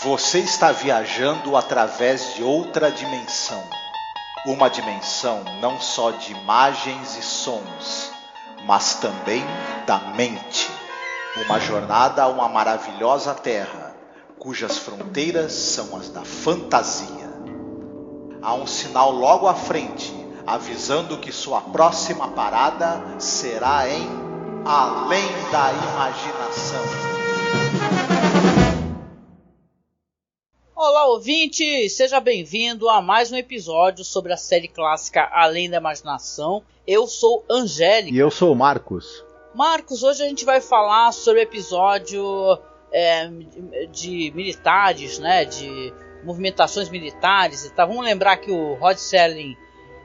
Você está viajando através de outra dimensão. Uma dimensão não só de imagens e sons, mas também da mente. Uma jornada a uma maravilhosa terra, cujas fronteiras são as da fantasia. Há um sinal logo à frente, avisando que sua próxima parada será em Além da Imaginação. Olá, ouvinte! Seja bem-vindo a mais um episódio sobre a série clássica Além da Imaginação. Eu sou Angélica. E eu sou o Marcos. Marcos, hoje a gente vai falar sobre o episódio de militares, né? De movimentações militares e tal. Vamos lembrar que o Rod Serling,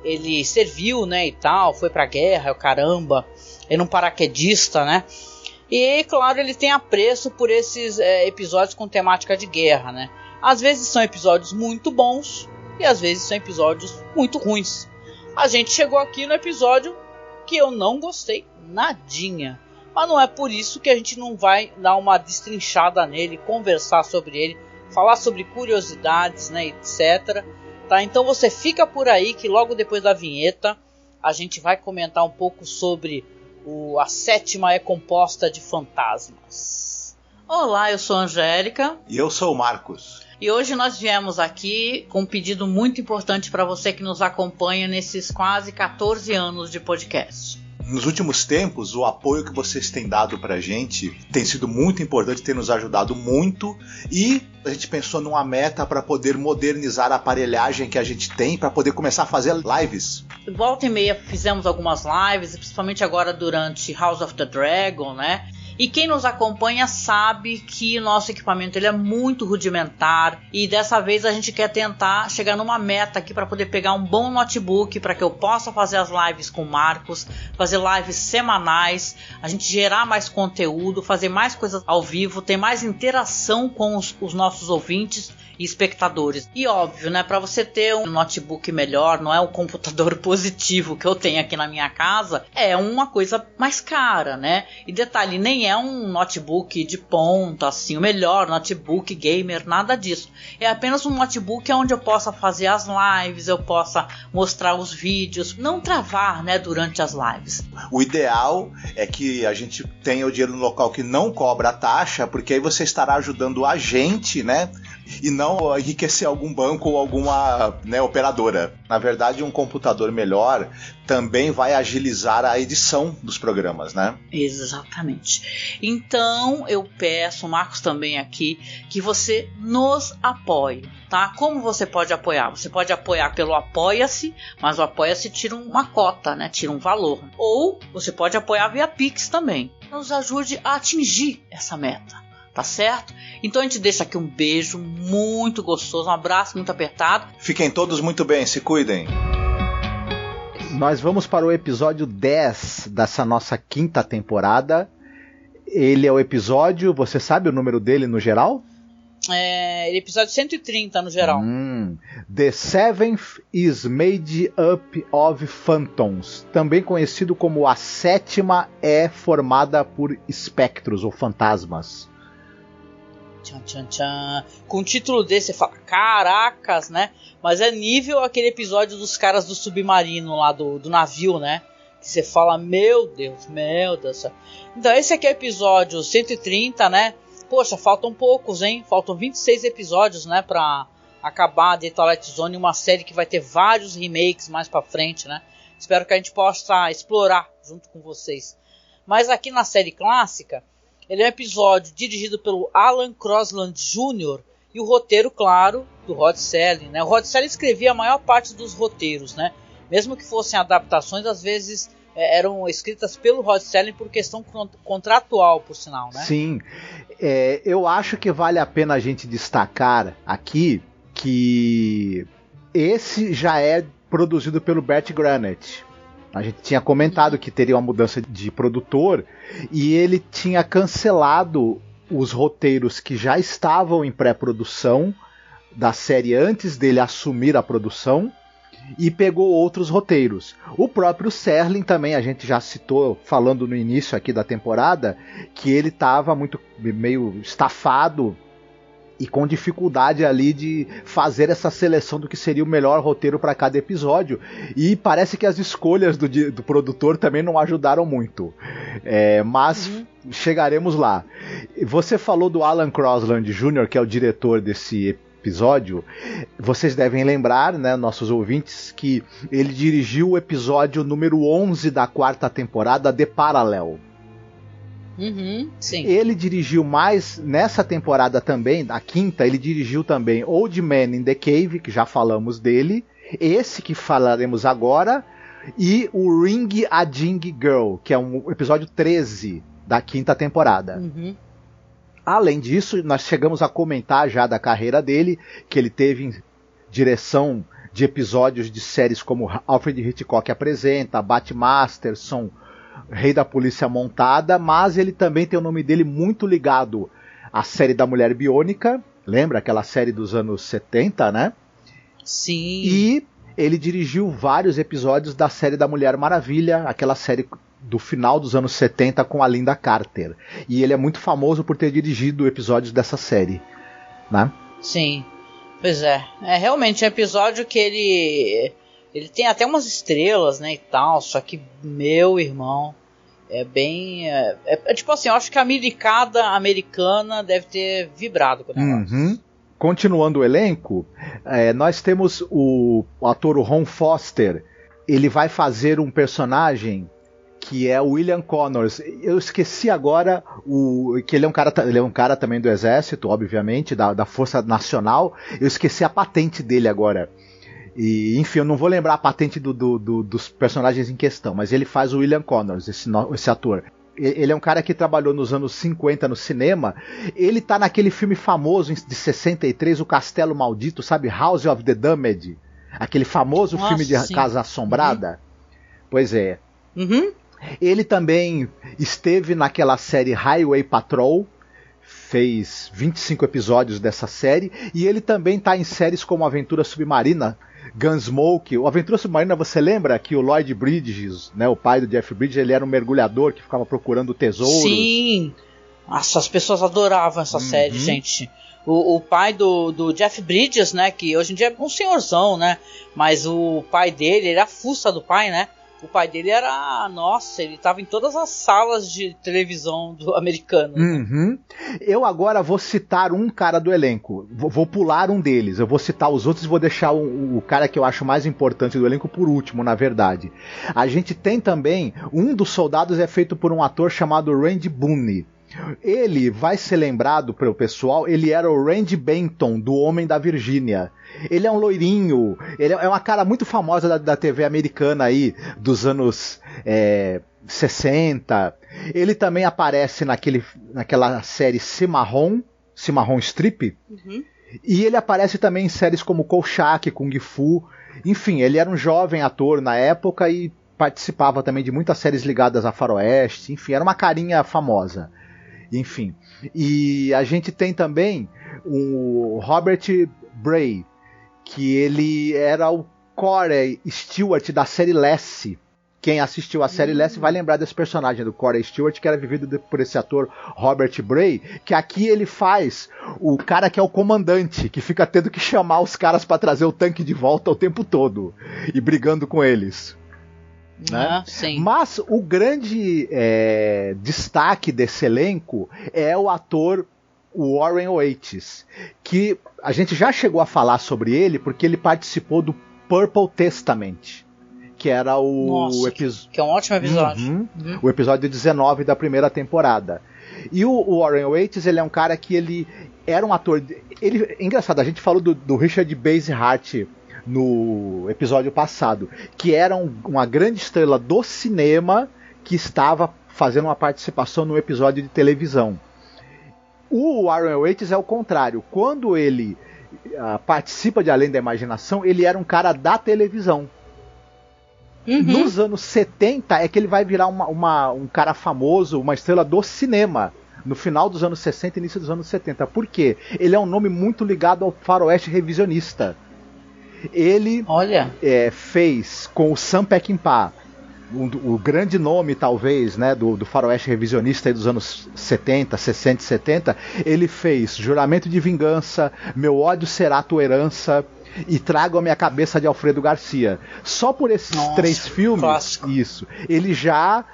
ele serviu, né, e tal, foi pra guerra, o caramba. Ele é um paraquedista, né? E, claro, ele tem apreço por esses episódios com temática de guerra, né? Às vezes são episódios muito bons e às vezes são episódios muito ruins. A gente chegou aqui no episódio que eu não gostei nadinha. Mas não é por isso que a gente não vai dar uma destrinchada nele, conversar sobre ele, falar sobre curiosidades, né, etc. Tá? Então você fica por aí que logo depois da vinheta a gente vai comentar um pouco sobre a sétima é composta de fantasmas. Olá, eu sou a Angélica. E eu sou o Marcos. E hoje nós viemos aqui com um pedido muito importante para você que nos acompanha nesses quase 14 anos de podcast. Nos últimos tempos, o apoio que vocês têm dado pra gente tem sido muito importante, tem nos ajudado muito, e a gente pensou numa meta para poder modernizar a aparelhagem que a gente tem, para poder começar a fazer lives. Volta e meia fizemos algumas lives, principalmente agora durante House of the Dragon, né? E quem nos acompanha sabe que o nosso equipamento ele é muito rudimentar e dessa vez a gente quer tentar chegar numa meta aqui para poder pegar um bom notebook para que eu possa fazer as lives com o Marcos, fazer lives semanais, a gente gerar mais conteúdo, fazer mais coisas ao vivo, ter mais interação com os nossos ouvintes e espectadores. E óbvio, né, para você ter um notebook melhor, não é um computador positivo que eu tenho aqui na minha casa, é uma coisa mais cara, né? E detalhe, nem é um notebook de ponta, assim, o melhor notebook gamer, nada disso. É apenas um notebook onde eu possa fazer as lives, eu possa mostrar os vídeos, não travar, né, durante as lives. O ideal é que a gente tenha o dinheiro no local que não cobra taxa, porque aí você estará ajudando a gente, né? E não enriquecer algum banco ou alguma, né, operadora. Na verdade, um computador melhor também vai agilizar a edição dos programas, né? Exatamente. Então, eu peço, o Marcos também aqui, que você nos apoie, tá? Como você pode apoiar? Você pode apoiar pelo Apoia-se, mas o Apoia-se tira uma cota, né? Tira um valor. Ou você pode apoiar via Pix também. Nos ajude a atingir essa meta. Tá certo? Então a gente deixa aqui um beijo muito gostoso, um abraço muito apertado. Fiquem todos muito bem, se cuidem. Nós vamos para o episódio 10 dessa nossa quinta temporada. Ele é o episódio, você sabe o número dele no geral? Ele é episódio 130 no geral. The Seventh is Made Up of Phantoms. Também conhecido como a sétima é formada por espectros ou fantasmas. Tchan, tchan, tchan. Com o título desse você fala, caracas, né? Mas é nível aquele episódio dos caras do submarino lá, do navio, né? Que você fala, meu Deus. Então esse aqui é o episódio 130, né? Poxa, faltam poucos, hein? Faltam 26 episódios, né? Pra acabar The Twilight Zone, uma série que vai ter vários remakes mais pra frente, né? Espero que a gente possa explorar junto com vocês. Mas aqui na série clássica, ele é um episódio dirigido pelo Alan Crosland Jr. e o roteiro, claro, do Rod Serling, né? O Rod Serling escrevia a maior parte dos roteiros, né? Mesmo que fossem adaptações, às vezes eram escritas pelo Rod Serling por questão contratual, por sinal, né? Sim, eu acho que vale a pena a gente destacar aqui que esse já é produzido pelo Bert Granet. A gente tinha comentado que teria uma mudança de produtor e ele tinha cancelado os roteiros que já estavam em pré-produção da série antes dele assumir a produção e pegou outros roteiros. O próprio Serling também, a gente já citou, falando no início aqui da temporada, que ele estava meio estafado e com dificuldade ali de fazer essa seleção do que seria o melhor roteiro para cada episódio, e parece que as escolhas do produtor também não ajudaram muito, mas chegaremos lá. Você falou do Alan Crosland Jr., que é o diretor desse episódio. Vocês devem lembrar, né, nossos ouvintes, que ele dirigiu o episódio número 11 da 4ª temporada, The Parallel. Sim. Ele dirigiu mais nessa temporada também, a 5ª, ele dirigiu também Old Man in the Cave, que já falamos dele, esse que falaremos agora, e o Ring a Ding Girl, que é um episódio 13 da 5ª temporada. Além disso, nós chegamos a comentar já da carreira dele, que ele teve direção de episódios de séries como Alfred Hitchcock Apresenta, Batmasterson, Rei da Polícia Montada, mas ele também tem o nome dele muito ligado à série da Mulher Biônica, lembra aquela série dos anos 70, né? Sim. E ele dirigiu vários episódios da série da Mulher Maravilha, aquela série do final dos anos 70 com a Linda Carter. E ele é muito famoso por ter dirigido episódios dessa série, né? Sim, pois é. É realmente um episódio que ele tem até umas estrelas, né, e tal, só que, meu irmão, é bem... tipo assim, eu acho que a milicada americana deve ter vibrado com o negócio. Continuando o elenco, nós temos o ator Ron Foster. Ele vai fazer um personagem que é o William Connors. Eu esqueci agora que ele é um cara também do exército, obviamente, da Força Nacional. Eu esqueci a patente dele agora. E, enfim, eu não vou lembrar a patente dos personagens em questão, mas ele faz o William Connors, esse ator. Ele é um cara que trabalhou nos anos 50 no cinema. Ele tá naquele filme famoso de 63, O Castelo Maldito, sabe? House of the Damned. Aquele famoso filme de Casa Assombrada. Pois é. Ele também esteve naquela série Highway Patrol, fez 25 episódios dessa série, e ele também está em séries como Aventura Submarina, Gunsmoke. O Aventura Submarina, você lembra que o Lloyd Bridges, né, o pai do Jeff Bridges, ele era um mergulhador que ficava procurando tesouros? Sim! Nossa, as pessoas adoravam essa série, gente. O pai do Jeff Bridges, né, que hoje em dia é um senhorzão, né, mas o pai dele, ele era a fuça do pai, né? O pai dele era... Nossa, ele estava em todas as salas de televisão do americano. Né? Eu agora vou citar um cara do elenco. Vou pular um deles. Eu vou citar os outros e vou deixar o cara que eu acho mais importante do elenco por último, na verdade. A gente tem também... Um dos soldados é feito por um ator chamado Randy Boone. Ele vai ser lembrado pelo pessoal, ele era o Randy Benton, do Homem da Virgínia. Ele é um loirinho, ele é uma cara muito famosa da TV americana aí, dos anos 60. Ele também aparece naquela série Cimarron Strip. E ele aparece também em séries como Kolchak, Kung Fu. Enfim, ele era um jovem ator na época e participava também de muitas séries ligadas a faroeste. Enfim, era uma carinha famosa. Enfim, e a gente tem também o Robert Bray, que ele era o Corey Stewart da série Lassie. Quem assistiu a série Lassie vai lembrar desse personagem do Corey Stewart, que era vivido por esse ator Robert Bray, que aqui ele faz o cara que é o comandante, que fica tendo que chamar os caras para trazer o tanque de volta o tempo todo e brigando com eles. Né? Mas o grande destaque desse elenco é o ator Warren Oates, que a gente já chegou a falar sobre ele porque ele participou do Purple Testament, que era que é um ótimo episódio. O episódio 19 da primeira temporada. E o Warren Oates, ele é um cara que ele era um ator... engraçado, a gente falou do Richard Basehart no episódio passado, que era uma grande estrela do cinema que estava fazendo uma participação no episódio de televisão. O Warren Oates é o contrário. Quando ele participa de Além da Imaginação, ele era um cara da televisão. Nos anos 70 é que ele vai virar um cara famoso, uma estrela do cinema, no final dos anos 60 e início dos anos 70. Por quê? Ele é um nome muito ligado ao faroeste revisionista. Ele fez com o Sam Peckinpah o grande nome, talvez, né, do faroeste revisionista aí dos anos 70, 60 e 70, ele fez Juramento de Vingança, Meu Ódio Será Tua Herança e Trago a Minha Cabeça de Alfredo Garcia. Só por esses 3 filmes, clássico. Isso, ele já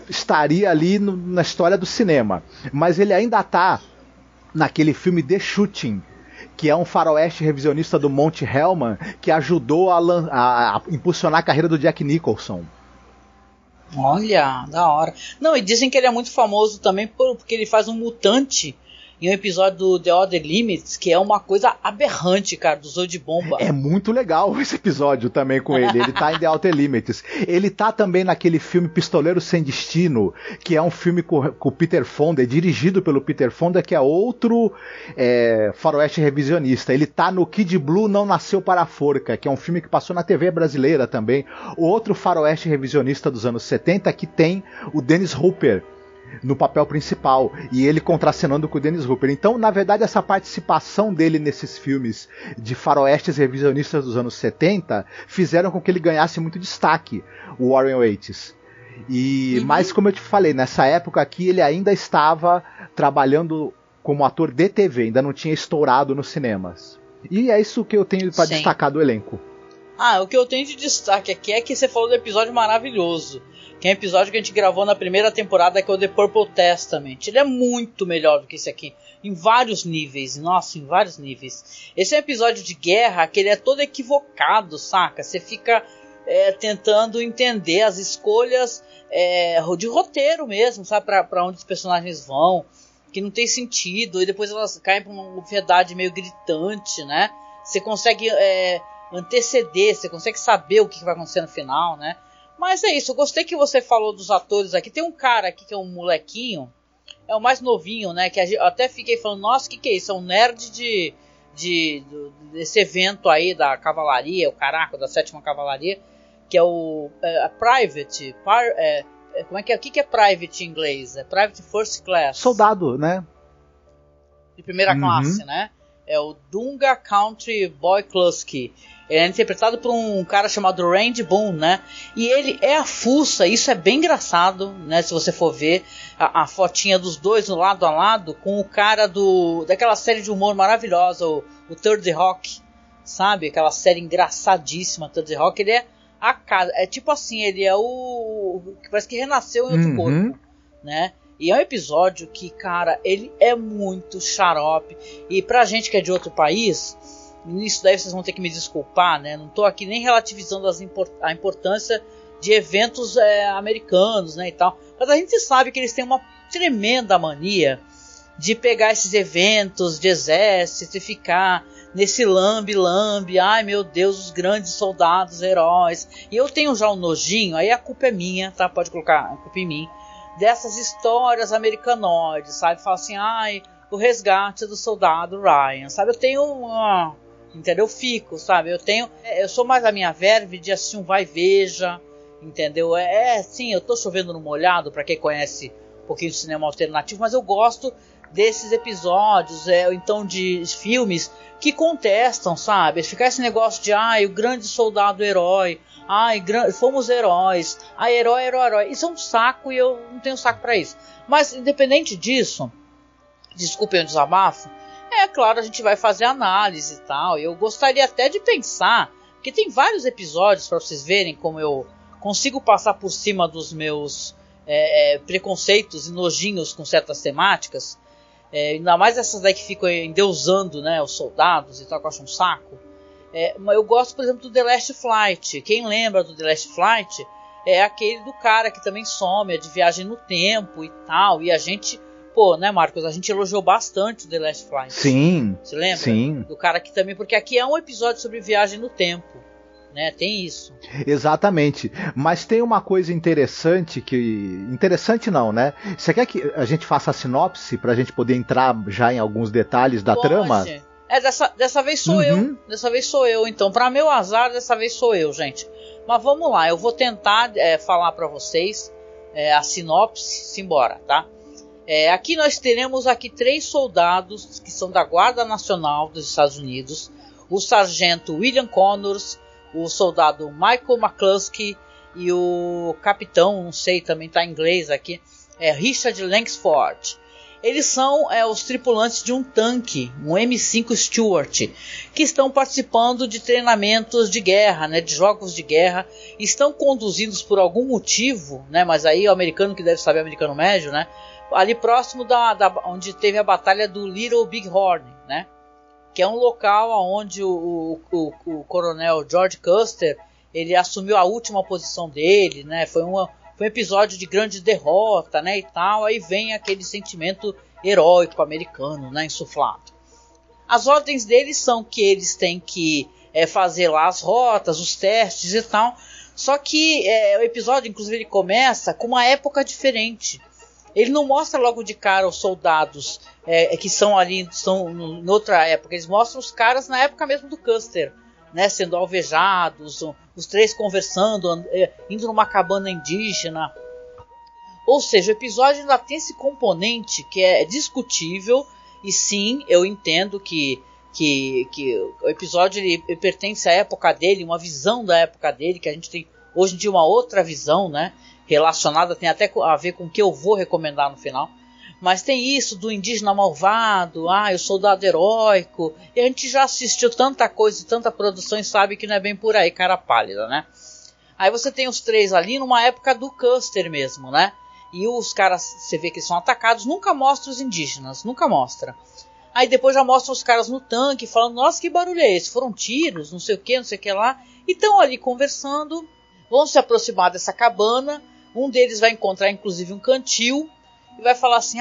estaria ali na história do cinema. Mas ele ainda tá naquele filme The Shooting, que é um faroeste revisionista do Monte Hellman, que ajudou a impulsionar a carreira do Jack Nicholson. Olha, da hora. Não, e dizem que ele é muito famoso também porque ele faz um mutante em um episódio do The Other Limits, que é uma coisa aberrante, cara, do Zoio de Bomba. É muito legal esse episódio também com ele. Ele tá em The Outer Limits. Ele tá também naquele filme Pistoleiro Sem Destino, que é um filme com o Peter Fonda, dirigido pelo Peter Fonda, que é outro faroeste revisionista. Ele tá no Kid Blue Não Nasceu Para a Forca, que é um filme que passou na TV brasileira também. Outro faroeste revisionista dos anos 70, que tem o Dennis Hopper no papel principal, e ele contracenando com o Dennis Hopper. Então, na verdade, essa participação dele nesses filmes de faroestes revisionistas dos anos 70 fizeram com que ele ganhasse muito destaque, o Warren Oates. Mas, como eu te falei, nessa época aqui ele ainda estava trabalhando como ator de TV, ainda não tinha estourado nos cinemas. E é isso que eu tenho para destacar do elenco. O que eu tenho de destaque aqui é que você falou do episódio maravilhoso, que é um episódio que a gente gravou na primeira temporada, que é o The Purple Testament. Ele é muito melhor do que esse aqui, em vários níveis. Nossa, em vários níveis. Esse é um episódio de guerra que ele é todo equivocado, saca? Você fica tentando entender as escolhas de roteiro mesmo, sabe? Pra onde os personagens vão, que não tem sentido, e depois elas caem pra uma verdade meio gritante, né? Você consegue anteceder, você consegue saber o que vai acontecer no final, né? Mas é isso, eu gostei que você falou dos atores aqui. Tem um cara aqui que é um molequinho, é o mais novinho, né? Que eu até fiquei falando, nossa, o que é isso? É um nerd desse evento aí da cavalaria, o caraca, da 7ª Cavalaria, que é o Private. Como é que é? O que é Private em inglês? É Private First Class. Soldado, né? De primeira classe, né? É o Dunga Country Boy Kluski. Ele é interpretado por um cara chamado Randy Boone, né? E ele é a fuça, isso é bem engraçado, né? Se você for ver a fotinha dos dois lado a lado, com o cara daquela série de humor maravilhosa, o Third Rock, sabe? Aquela série engraçadíssima, Third Rock. Ele é a cara, é tipo assim, ele é o que parece que renasceu em outro corpo, né? E é um episódio que, cara, ele é muito xarope. E pra gente que é de outro país, isso daí vocês vão ter que me desculpar, né? Não tô aqui nem relativizando a importância de eventos americanos, né, e tal. Mas a gente sabe que eles têm uma tremenda mania de pegar esses eventos de exército e ficar nesse lambe-lambe. Ai, meu Deus, os grandes soldados, heróis. E eu tenho já um nojinho, aí a culpa é minha, tá? Pode colocar a culpa em mim. Dessas histórias americanoides, sabe? Fala assim, ai, o resgate do soldado Ryan, sabe? Eu tenho entendeu? Eu fico, sabe? Eu sou mais a minha verve de assistir um vai e veja, entendeu? Sim, eu tô chovendo no molhado, pra quem conhece um pouquinho de cinema alternativo, mas eu gosto desses episódios, então de filmes que contestam, sabe? Ficar esse negócio de, o grande soldado herói, fomos heróis, herói. Isso é um saco e eu não tenho saco pra isso. Mas, independente disso, desculpem o desabafo, claro, a gente vai fazer análise e tal. E eu gostaria até de pensar, porque tem vários episódios para vocês verem como eu consigo passar por cima dos meus preconceitos e nojinhos com certas temáticas. Ainda mais essas daí que ficam endeusando, né, os soldados e tal, que eu acho um saco. Eu gosto, por exemplo, do The Last Flight. Quem lembra do The Last Flight é aquele do cara que também some, é de viagem no tempo e tal. E a gente, né, Marcos, a gente elogiou bastante o The Last Flight. Sim. Você lembra? Sim. Do cara que também, porque aqui é um episódio sobre viagem no tempo, né? Tem isso. Exatamente. Mas tem uma coisa interessante interessante não, né? Você quer que a gente faça a sinopse pra gente poder entrar já em alguns detalhes da trama? Dessa vez sou eu. Dessa vez sou eu. Então, para meu azar, dessa vez sou eu, gente. Mas vamos lá. Eu vou tentar falar para vocês a sinopse. Simbora, tá? Aqui nós teremos 3 soldados que são da Guarda Nacional dos Estados Unidos. O sargento William Connors, o soldado Michael McCluskey e o capitão, não sei, também está em inglês aqui, é Richard Langsford. Eles são os tripulantes de um tanque, um M5 Stuart, que estão participando de treinamentos de guerra, né, de jogos de guerra, estão conduzidos por algum motivo, né, mas aí o americano que deve saber, americano médio, né, ali próximo onde teve a batalha do Little Big Horn, né, que é um local onde o coronel George Custer ele assumiu a última posição dele, né, foi um episódio de grande derrota, né, e tal, aí vem aquele sentimento heróico americano, né, insuflado. As ordens deles são que eles têm que fazer lá as rotas, os testes e tal, só que o episódio, inclusive, ele começa com uma época diferente. Ele não mostra logo de cara os soldados que são ali, são em outra época, eles mostram os caras na época mesmo do Custer, né, sendo alvejados, os três conversando, indo numa cabana indígena. Ou seja, o episódio ainda tem esse componente que é discutível, e sim, eu entendo que o episódio ele pertence à época dele, uma visão da época dele, que a gente tem hoje em dia uma outra visão, né, relacionada, tem até a ver com o que eu vou recomendar no final. Mas tem isso do indígena malvado, o soldado heróico, e a gente já assistiu tanta coisa, tanta produção e sabe que não é bem por aí, cara pálida, né? Aí você tem os três ali numa época do Custer mesmo, né? E os caras, você vê que eles são atacados, nunca mostra os indígenas, nunca mostra. Aí depois já mostra os caras no tanque, falando, nossa, que barulho é esse? Foram tiros, não sei o que lá. E estão ali conversando, vão se aproximar dessa cabana, um deles vai encontrar inclusive um cantil, e vai falar assim,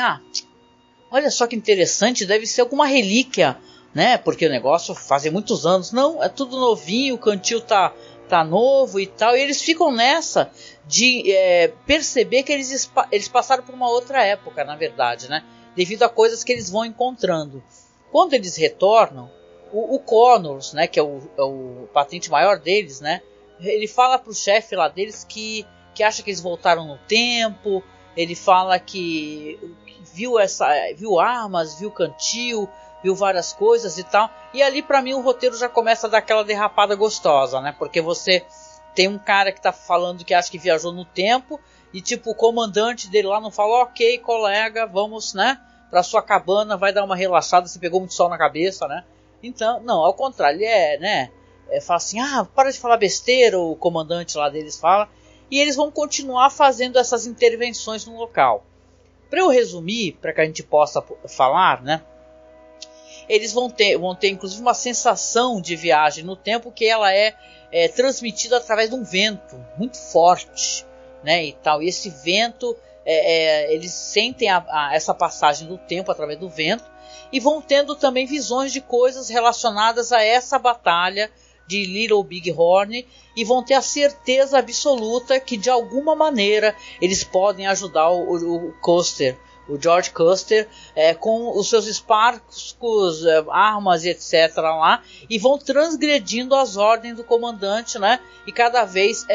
olha só que interessante, deve ser alguma relíquia, né, porque o negócio fazem muitos anos, não, é tudo novinho, o cantil tá novo e tal, e eles ficam nessa de perceber que eles passaram por uma outra época, na verdade, né, devido a coisas que eles vão encontrando. Quando eles retornam, o Connors, né, que é o patente maior deles, né, ele fala pro chefe lá deles que acha que eles voltaram no tempo. Ele fala que viu armas, viu cantil, viu várias coisas e tal. E ali pra mim o roteiro já começa a dar aquela derrapada gostosa, né? Porque você tem um cara que tá falando que acha que viajou no tempo e tipo o comandante dele lá não fala, ok, colega, vamos, né, pra sua cabana, vai dar uma relaxada, você pegou muito sol na cabeça, né? Então, não, ao contrário, ele fala assim, para de falar besteira, o comandante lá deles fala. E eles vão continuar fazendo essas intervenções no local. Para eu resumir, para que a gente possa falar, né? Eles vão ter inclusive uma sensação de viagem no tempo que ela é transmitida através de um vento muito forte, né? E tal. E esse vento, eles sentem essa passagem do tempo através do vento e vão tendo também visões de coisas relacionadas a essa batalha de Little Big Horn, e vão ter a certeza absoluta que de alguma maneira eles podem ajudar o Custer, o George Custer, com os seus Sparks, armas e etc. lá, e vão transgredindo as ordens do comandante, né? E cada vez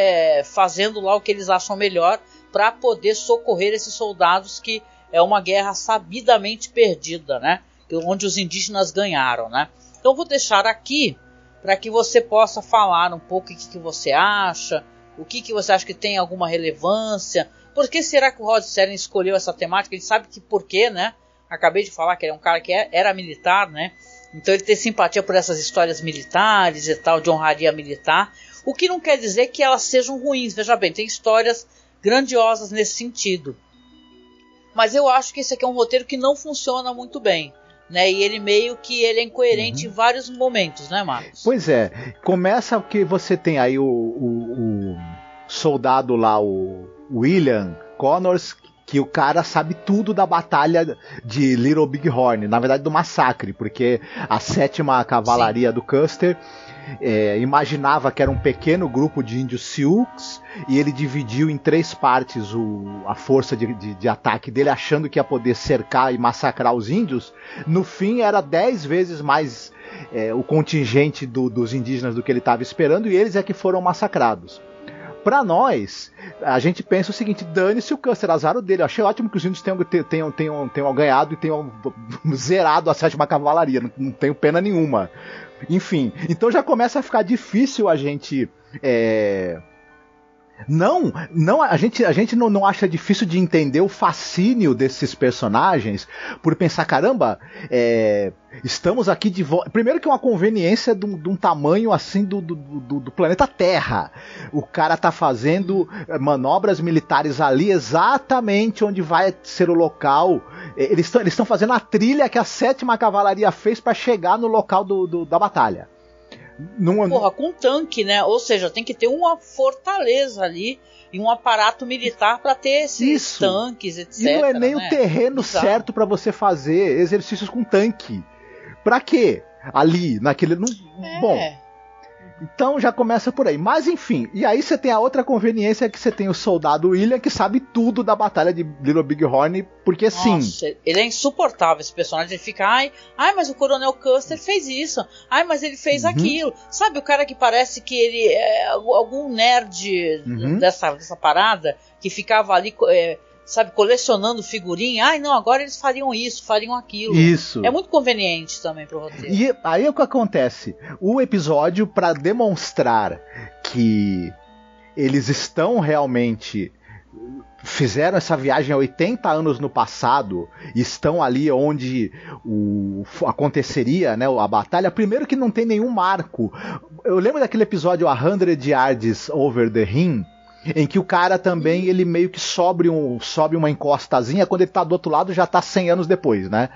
fazendo lá o que eles acham melhor para poder socorrer esses soldados, que é uma guerra sabidamente perdida, né? Onde os indígenas ganharam, né? Então vou deixar aqui para que você possa falar um pouco o que você acha, o que você acha que tem alguma relevância. Por que será que o Rod Serling escolheu essa temática? Ele sabe que por quê, né? Acabei de falar que ele é um cara que era militar, né? Então ele tem simpatia por essas histórias militares e tal, de honraria militar. O que não quer dizer que elas sejam ruins. Veja bem, tem histórias grandiosas nesse sentido. Mas eu acho que esse aqui é um roteiro que não funciona muito bem, né? E ele meio que é incoerente em vários momentos, né, Marcos? Pois é, começa que você tem aí o soldado lá, o William Connors, que o cara sabe tudo da batalha de Little Big Horn, na verdade do massacre, porque a 7ª Cavalaria do Custer imaginava que era um pequeno grupo de índios Sioux, e ele dividiu em 3 partes a força de ataque dele, achando que ia poder cercar e massacrar os índios. No fim era 10 vezes mais o contingente dos indígenas do que ele estava esperando, e eles é que foram massacrados. Pra nós, a gente pensa o seguinte: dane-se o Custer, azar dele. Eu achei ótimo que os índios tenham ganhado e tenham zerado a 7ª Cavalaria, não tenho pena nenhuma. Enfim, então já começa a ficar difícil a gente Não, a gente não acha difícil de entender o fascínio desses personagens por pensar, caramba, estamos aqui de volta. Primeiro que é uma conveniência de um tamanho assim do planeta Terra. O cara tá fazendo manobras militares ali exatamente onde vai ser o local. Eles estão fazendo a trilha que a 7ª Cavalaria fez para chegar no local da batalha. Porra, com tanque, né? Ou seja, tem que ter uma fortaleza ali e um aparato militar para ter esses tanques, etc. E não é nem o terreno certo para você fazer exercícios com tanque. Pra quê? Ali, naquele... Bom, então já começa por aí. Mas enfim, e aí você tem a outra conveniência que você tem o soldado William, que sabe tudo da batalha de Little Bighorn, porque sim. Nossa, ele é insuportável, esse personagem. Ele fica, ai, mas o Coronel Custer fez isso. Ai, mas ele fez aquilo. Sabe o cara que parece que ele é algum nerd dessa parada, que ficava ali... sabe, colecionando figurinha. Ai, não, agora eles fariam isso, fariam aquilo. Isso. É muito conveniente também pro roteiro. E aí o que acontece? O episódio, para demonstrar que eles estão realmente... fizeram essa viagem há 80 anos no passado, estão ali onde aconteceria, né, a batalha. Primeiro que não tem nenhum marco. Eu lembro daquele episódio 100 Yards Over the Rim, em que o cara também, ele meio que sobe uma encostazinha, quando ele tá do outro lado já tá 100 anos depois, né?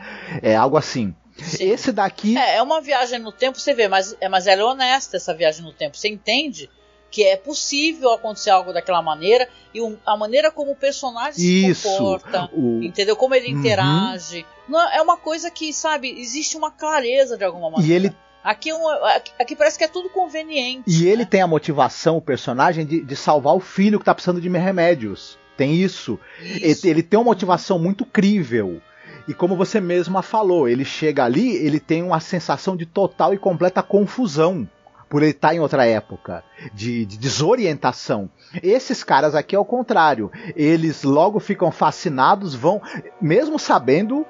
É algo assim. Sim. Esse daqui... É uma viagem no tempo, você vê, mas ela é honesta, essa viagem no tempo. Você entende que é possível acontecer algo daquela maneira, e a maneira como o personagem se comporta, entendeu? Como ele interage. Não, é uma coisa que, sabe, existe uma clareza de alguma maneira. E ele... Aqui parece que é tudo conveniente. E ele tem a motivação, o personagem, de salvar o filho que tá precisando de remédios. Tem isso. Ele tem uma motivação muito crível. E como você mesma falou, ele chega ali, ele tem uma sensação de total e completa confusão. Por ele estar em outra época. De desorientação. Esses caras aqui é o contrário. Eles logo ficam fascinados, vão... Mesmo sabendo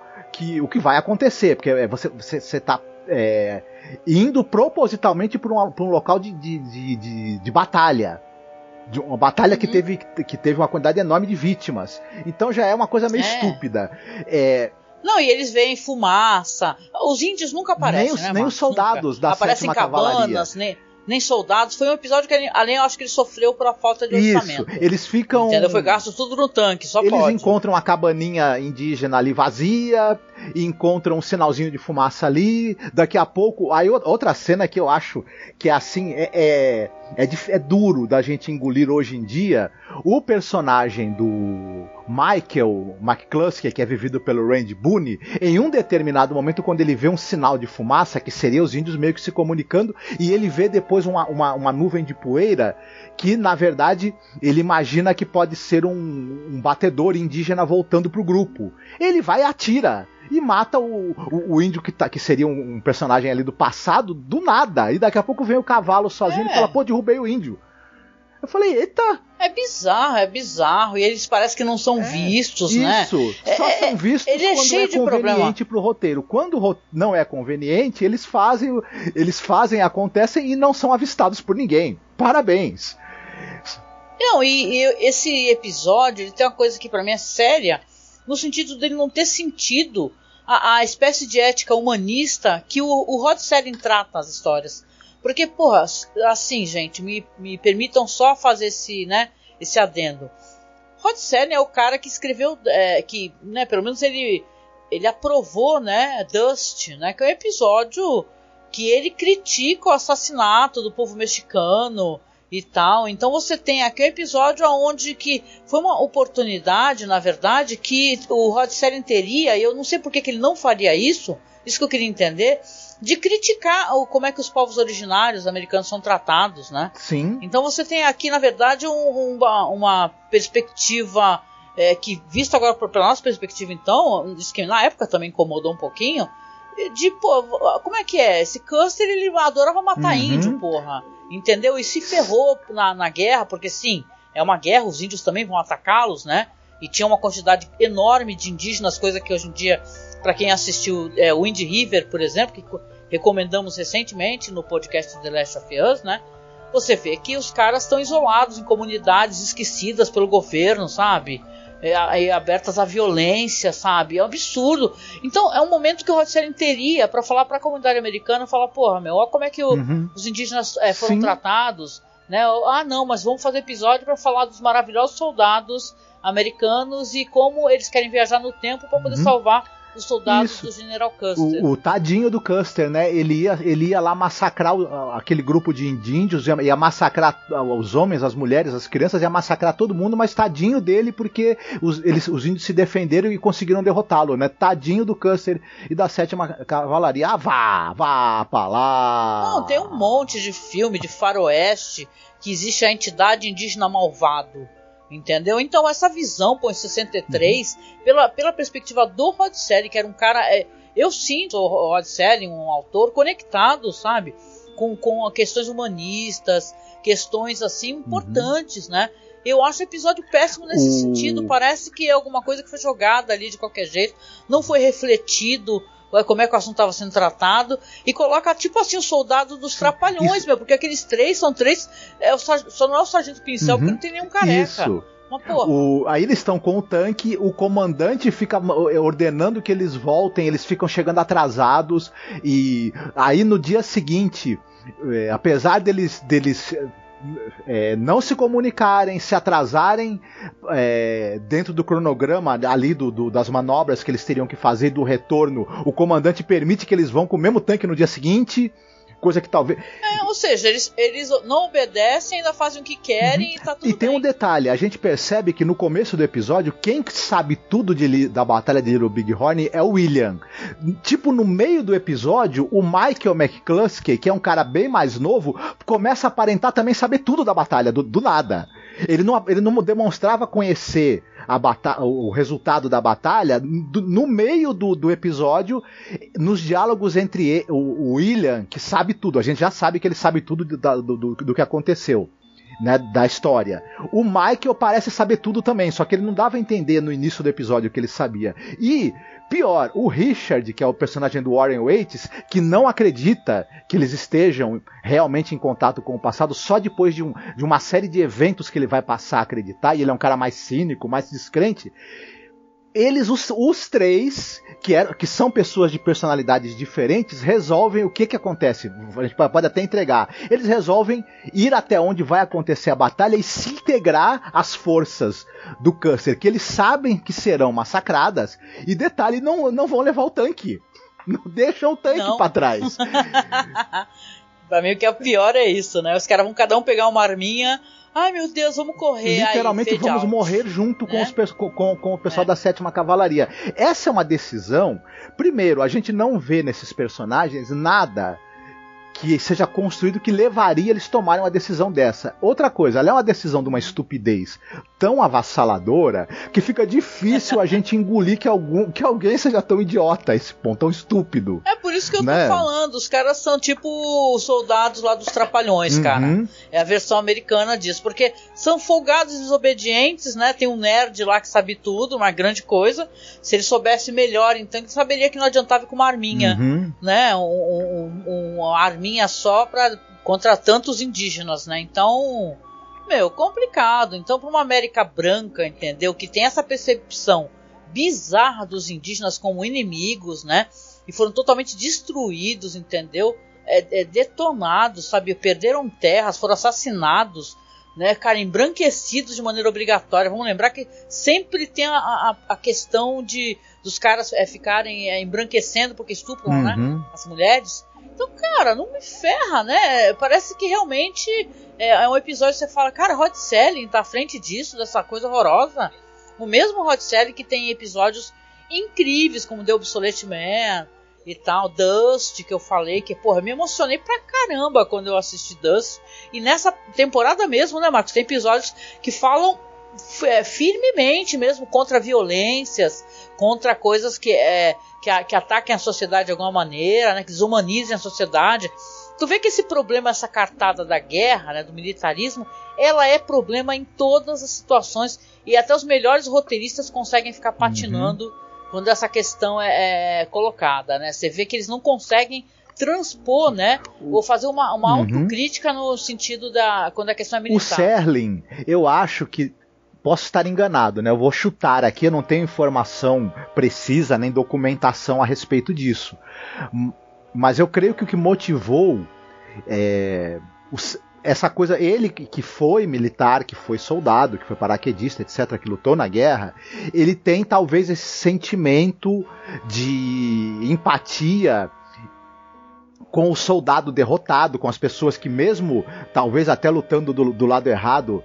o que vai acontecer. Porque você tá... indo propositalmente para um local de batalha. De uma batalha que teve uma quantidade enorme de vítimas. Então já é uma coisa meio estúpida. Não, e eles veem fumaça. Os índios nunca aparecem, nem os soldados da 7ª Cavalaria. Cabanas, nem soldados. Foi um episódio que, além, eu acho que ele sofreu por falta de orçamento. Isso, eles ficam... Entendeu? Foi gasto tudo no tanque, só eles pode. Eles encontram uma cabaninha indígena ali vazia, e encontram um sinalzinho de fumaça ali. Daqui a pouco... Aí outra cena que eu acho que é assim, é duro da gente engolir hoje em dia. O personagem do Michael McCluskey, que é vivido pelo Randy Boone, em um determinado momento, quando ele vê um sinal de fumaça, que seria os índios meio que se comunicando, e ele vê depois uma nuvem de poeira, que na verdade ele imagina que pode ser um batedor indígena voltando pro grupo. Ele vai e atira e mata o índio que seria um personagem ali do passado, do nada. E daqui a pouco vem o cavalo sozinho e fala, pô, derrubei o índio. Eu falei, eita! É bizarro. E eles parecem que não são vistos, né? Isso, só são vistos quando é conveniente pro roteiro. Quando não é conveniente, eles fazem, acontecem e não são avistados por ninguém. Parabéns! Não, e esse episódio, ele tem uma coisa que pra mim é séria, no sentido dele não ter sentido a espécie de ética humanista que o Rod Serling trata nas histórias. Porque, porra, assim, gente, me permitam só fazer esse adendo. Rod Serling é o cara que escreveu, que, né, pelo menos ele aprovou, né, Dust, né, que é um episódio que ele critica o assassinato do povo mexicano e tal. Então você tem aqui um episódio onde que foi uma oportunidade, na verdade, que o Rod Serling teria, e eu não sei por que ele não faria isso que eu queria entender, de criticar como é que os povos originários americanos são tratados, né? Sim. Então você tem aqui, na verdade, uma perspectiva que, vista agora pela nossa perspectiva, então, diz que na época também incomodou um pouquinho, de, pô, como é que é? Esse Custer, ele adorava matar índio, porra. Entendeu? E se ferrou na guerra, porque sim, é uma guerra, os índios também vão atacá-los, né? E tinha uma quantidade enorme de indígenas, coisa que hoje em dia, para quem assistiu Wind River, por exemplo, que recomendamos recentemente no podcast The Last of Us, né? você vê que os caras estão isolados em comunidades esquecidas pelo governo, sabe? Abertas à violência, sabe? É um absurdo. Então é um momento que o Rod Serling teria para falar para a comunidade americana, falar, porra, meu, olha como é que os indígenas foram tratados, né? Não, mas vamos fazer episódio para falar dos maravilhosos soldados americanos e como eles querem viajar no tempo para poder salvar os soldados do General Custer. O tadinho do Custer, né? Ele ia lá massacrar aquele grupo de índios, ia massacrar os homens, as mulheres, as crianças, ia massacrar todo mundo, mas tadinho dele porque os índios se defenderam e conseguiram derrotá-lo, né? Tadinho do Custer e da 7ª Cavalaria. Vá pra lá! Não, tem um monte de filme de faroeste que existe a entidade indígena malvado. Entendeu? Então essa visão, em 63, pela perspectiva do Rod Serling, que era um cara... eu sinto o Rod Serling, um autor conectado, sabe? Com questões humanistas, questões assim importantes, né? Eu acho o episódio péssimo nesse sentido. Parece que é alguma coisa que foi jogada ali de qualquer jeito, não foi refletido como é que o assunto estava sendo tratado, e coloca tipo assim o soldado dos Trapalhões, porque aqueles três são três, só não é o Sargento Pincel, porque não tem nenhum careca. Isso. Mas, porra. Aí eles estão com o tanque, o comandante fica ordenando que eles voltem, eles ficam chegando atrasados, e aí no dia seguinte, apesar deles não se comunicarem, se atrasarem dentro do cronograma ali das manobras que eles teriam que fazer do retorno, o comandante permite que eles vão com o mesmo tanque no dia seguinte, coisa que talvez... ou seja, eles não obedecem, ainda fazem o que querem e tá tudo bem. E tem um detalhe, a gente percebe que no começo do episódio, quem sabe tudo da Batalha de Little Bighorn é o William. Tipo, no meio do episódio, o Michael McCluskey, que é um cara bem mais novo, começa a aparentar também saber tudo da batalha, do nada. Ele não demonstrava conhecer o resultado da batalha no meio do episódio, nos diálogos entre o William, que sabe tudo, a gente já sabe que ele sabe tudo do que aconteceu, né, da história. O Michael parece saber tudo também, só que ele não dava a entender no início do episódio que ele sabia. E pior, o Richard, que é o personagem do Warren Waits, que não acredita que eles estejam realmente em contato com o passado, só depois de uma série de eventos que ele vai passar a acreditar, e ele é um cara mais cínico, mais descrente. Eles, os três, que são pessoas de personalidades diferentes, resolvem o que acontece. A gente pode até entregar. Eles resolvem ir até onde vai acontecer a batalha e se integrar às forças do Custer, que eles sabem que serão massacradas. E detalhe, não vão levar o tanque. Não deixam o tanque pra trás. Pra mim o que é pior é isso, né? Os caras vão cada um pegar uma arminha. Ai meu Deus, vamos correr. Literalmente aí, vamos morrer junto com o pessoal da 7ª Cavalaria. Essa é uma decisão. Primeiro, a gente não vê nesses personagens nada que seja construído que levaria eles a tomarem uma decisão dessa. Outra coisa, ela é uma decisão de uma estupidez tão avassaladora que fica difícil a gente engolir que alguém seja tão idiota a esse ponto, tão estúpido. É por isso que eu tô falando, os caras são tipo os soldados lá dos Trapalhões, cara. É a versão americana disso, porque são folgados e desobedientes, né? Tem um nerd lá que sabe tudo, uma grande coisa. Se ele soubesse melhor, então ele saberia que não adiantava ir com uma arminha, né? Uma arminha só contra tantos indígenas, né? Então, complicado. Então, para uma América branca, entendeu? Que tem essa percepção bizarra dos indígenas como inimigos, né? E foram totalmente destruídos, entendeu? Detonados, sabe? Perderam terras, foram assassinados, né? Cara, embranquecidos de maneira obrigatória. Vamos lembrar que sempre tem a questão dos caras ficarem embranquecendo porque estupram, né? As mulheres. Então, cara, não me ferra, né? Parece que realmente é um episódio que você fala, cara, Rod Serling tá à frente disso, dessa coisa horrorosa. O mesmo Rod Serling que tem episódios incríveis, como The Obsolete Man e tal, Dust, que eu falei, que, porra, eu me emocionei pra caramba quando eu assisti Dust. E nessa temporada mesmo, né, Marcos, tem episódios que falam firmemente mesmo contra violências, contra coisas que ataquem a sociedade de alguma maneira, né, que desumanizem a sociedade. Tu vê que esse problema, essa cartada da guerra, né, do militarismo, ela é problema em todas as situações, e até os melhores roteiristas conseguem ficar patinando quando essa questão é colocada, né? Você vê que eles não conseguem transpor, né? Ou fazer uma autocrítica no sentido quando a questão é militar. O Serling, eu acho que, posso estar enganado, né? Eu vou chutar aqui, eu não tenho informação precisa nem documentação a respeito disso. Mas eu creio que o que motivou essa coisa, ele que foi militar, que foi soldado, que foi paraquedista, etc., que lutou na guerra, ele tem talvez esse sentimento de empatia com o soldado derrotado, com as pessoas que mesmo, talvez até lutando do lado errado,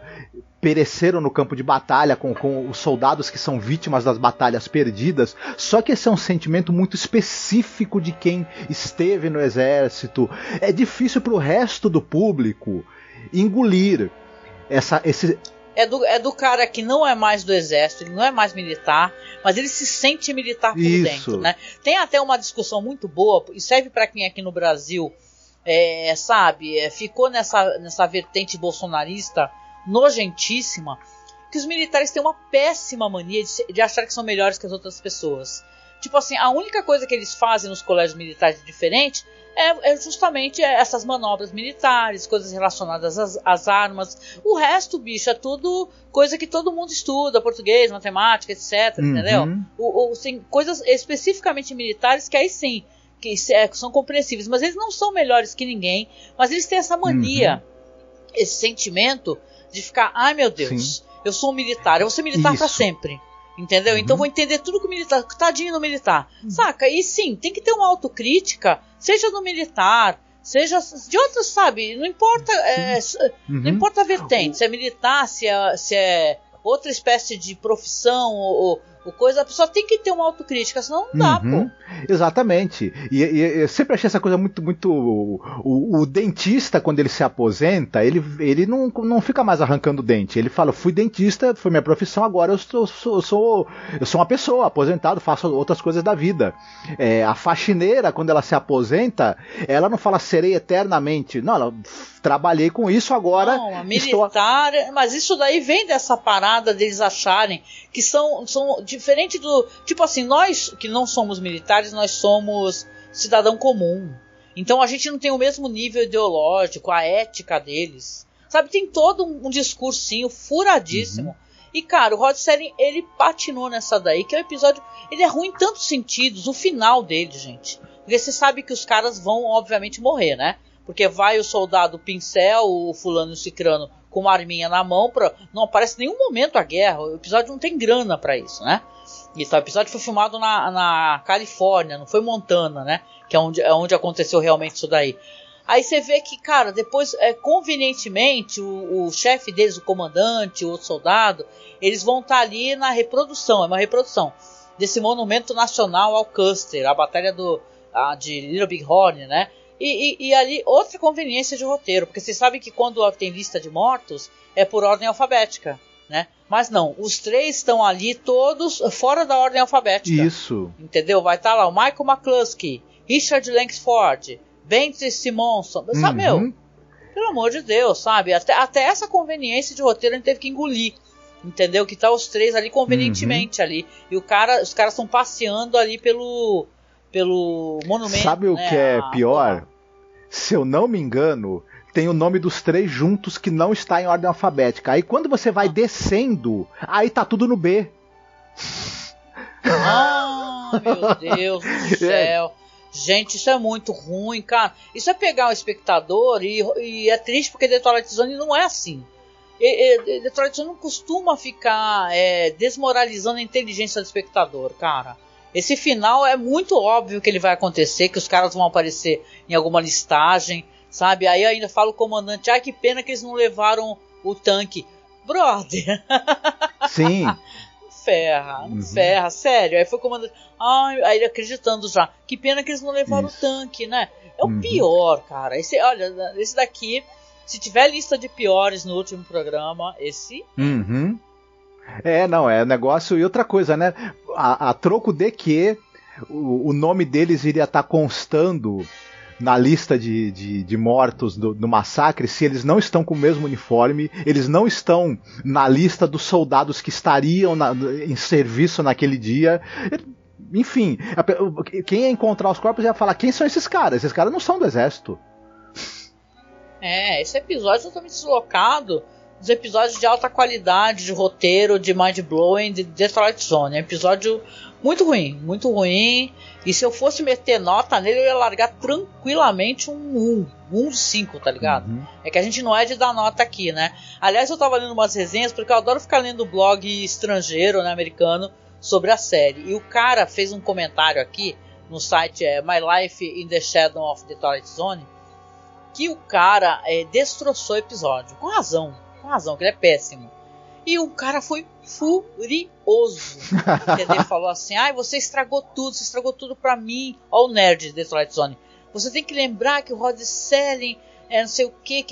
pereceram no campo de batalha, com os soldados que são vítimas das batalhas perdidas. Só que esse é um sentimento muito específico de quem esteve no exército. É difícil para o resto do público engolir esse... É do cara que não é mais do exército, ele não é mais militar, mas ele se sente militar por dentro, né? Tem até uma discussão muito boa, e serve para quem aqui no Brasil, ficou nessa vertente bolsonarista nojentíssima, que os militares têm uma péssima mania de achar que são melhores que as outras pessoas. Tipo assim, a única coisa que eles fazem nos colégios militares diferente é justamente essas manobras militares, coisas relacionadas às armas. O resto, bicho, é tudo coisa que todo mundo estuda, português, matemática, etc, entendeu? Tem coisas especificamente militares que aí sim, que são compreensíveis, mas eles não são melhores que ninguém, mas eles têm essa mania, esse sentimento de ficar, ai meu Deus, eu sou um militar, eu vou ser militar pra sempre. Entendeu? Então vou entender tudo que o militar, tadinho no militar, saca? E sim, tem que ter uma autocrítica, seja no militar, seja de outros, sabe? Não importa, não importa a vertente, se é militar, se é outra espécie de profissão ou coisa, a pessoa tem que ter uma autocrítica, senão não dá, pô. Exatamente. E eu sempre achei essa coisa muito... O dentista, quando ele se aposenta, ele não fica mais arrancando dente. Ele fala, fui dentista, foi minha profissão, agora eu sou uma pessoa aposentado, faço outras coisas da vida. A faxineira, quando ela se aposenta, ela não fala, serei eternamente. Não, ela... Trabalhei com isso, agora... Não, a militar... Mas isso daí vem dessa parada deles acharem que são diferente do... Tipo assim, nós que não somos militares, nós somos cidadão comum. Então a gente não tem o mesmo nível ideológico, a ética deles. Sabe, tem todo um discursinho furadíssimo. E, cara, o Rod Serling, ele patinou nessa daí, que é um episódio... Ele é ruim em tantos sentidos, o final dele, gente. Porque você sabe que os caras vão, obviamente, morrer, né? Porque vai o soldado pincel, o fulano e o cicrano com uma arminha na mão, não aparece em nenhum momento a guerra, o episódio não tem grana pra isso, né? Então, o episódio foi filmado na Califórnia, não foi Montana, né? Que é onde aconteceu realmente isso daí. Aí você vê que, cara, depois, convenientemente, o chefe deles, o comandante, o outro soldado, eles vão estar ali na reprodução, é uma reprodução desse monumento nacional ao Custer, a batalha de Little Big Horn, né? E ali, outra conveniência de roteiro, porque vocês sabem que quando tem lista de mortos, é por ordem alfabética, né? Mas não, os três estão ali todos fora da ordem alfabética. Isso. Entendeu? Vai estar lá o Michael McCluskey, Richard Langsford, Bentley Simonson, sabe, meu? Pelo amor de Deus, sabe? Até essa conveniência de roteiro a gente teve que engolir, entendeu? Que tá os três ali convenientemente ali. E os caras estão passeando ali pelo monumento. Sabe o que é pior? Se eu não me engano, tem o nome dos três juntos que não está em ordem alfabética. Aí quando você vai descendo, aí tá tudo no B. Meu Deus do céu. Gente, isso é muito ruim, cara. Isso é pegar o espectador e é triste porque The Twilight Zone não é assim. The Twilight Zone não costuma ficar desmoralizando a inteligência do espectador, cara. Esse final é muito óbvio que ele vai acontecer, que os caras vão aparecer em alguma listagem, sabe? Aí ainda fala o comandante, ai que pena que eles não levaram o tanque. Brother! Sim. Ferra, sério. Aí foi o comandante, aí ele acreditando já, que pena que eles não levaram o tanque, né? É o pior, cara. Olha, esse daqui, se tiver lista de piores no último programa, esse... Não, é negócio. E outra coisa, né? A troco de que o nome deles iria estar constando na lista de mortos do massacre, se eles não estão com o mesmo uniforme, eles não estão na lista dos soldados que estariam em serviço naquele dia. enfim, quem ia encontrar os corpos ia falar, quem são esses caras? Esses caras não são do exército. Esse episódio é totalmente deslocado dos episódios de alta qualidade, de roteiro, de mind-blowing, de The Twilight Zone. É um episódio muito ruim. E se eu fosse meter nota nele, eu ia largar tranquilamente um 1 de 5, tá ligado? É que a gente não é de dar nota aqui, né? Aliás, eu tava lendo umas resenhas, porque eu adoro ficar lendo blog estrangeiro, né, americano, sobre a série. E o cara fez um comentário aqui, no site My Life in the Shadow of the Twilight Zone, que o cara destroçou o episódio. Com razão, que ele é péssimo. E o cara foi furioso. Entendeu? Ele falou assim, você estragou tudo pra mim. Ó o nerd de Twilight Zone. Você tem que lembrar que o Rod Serling não sei o que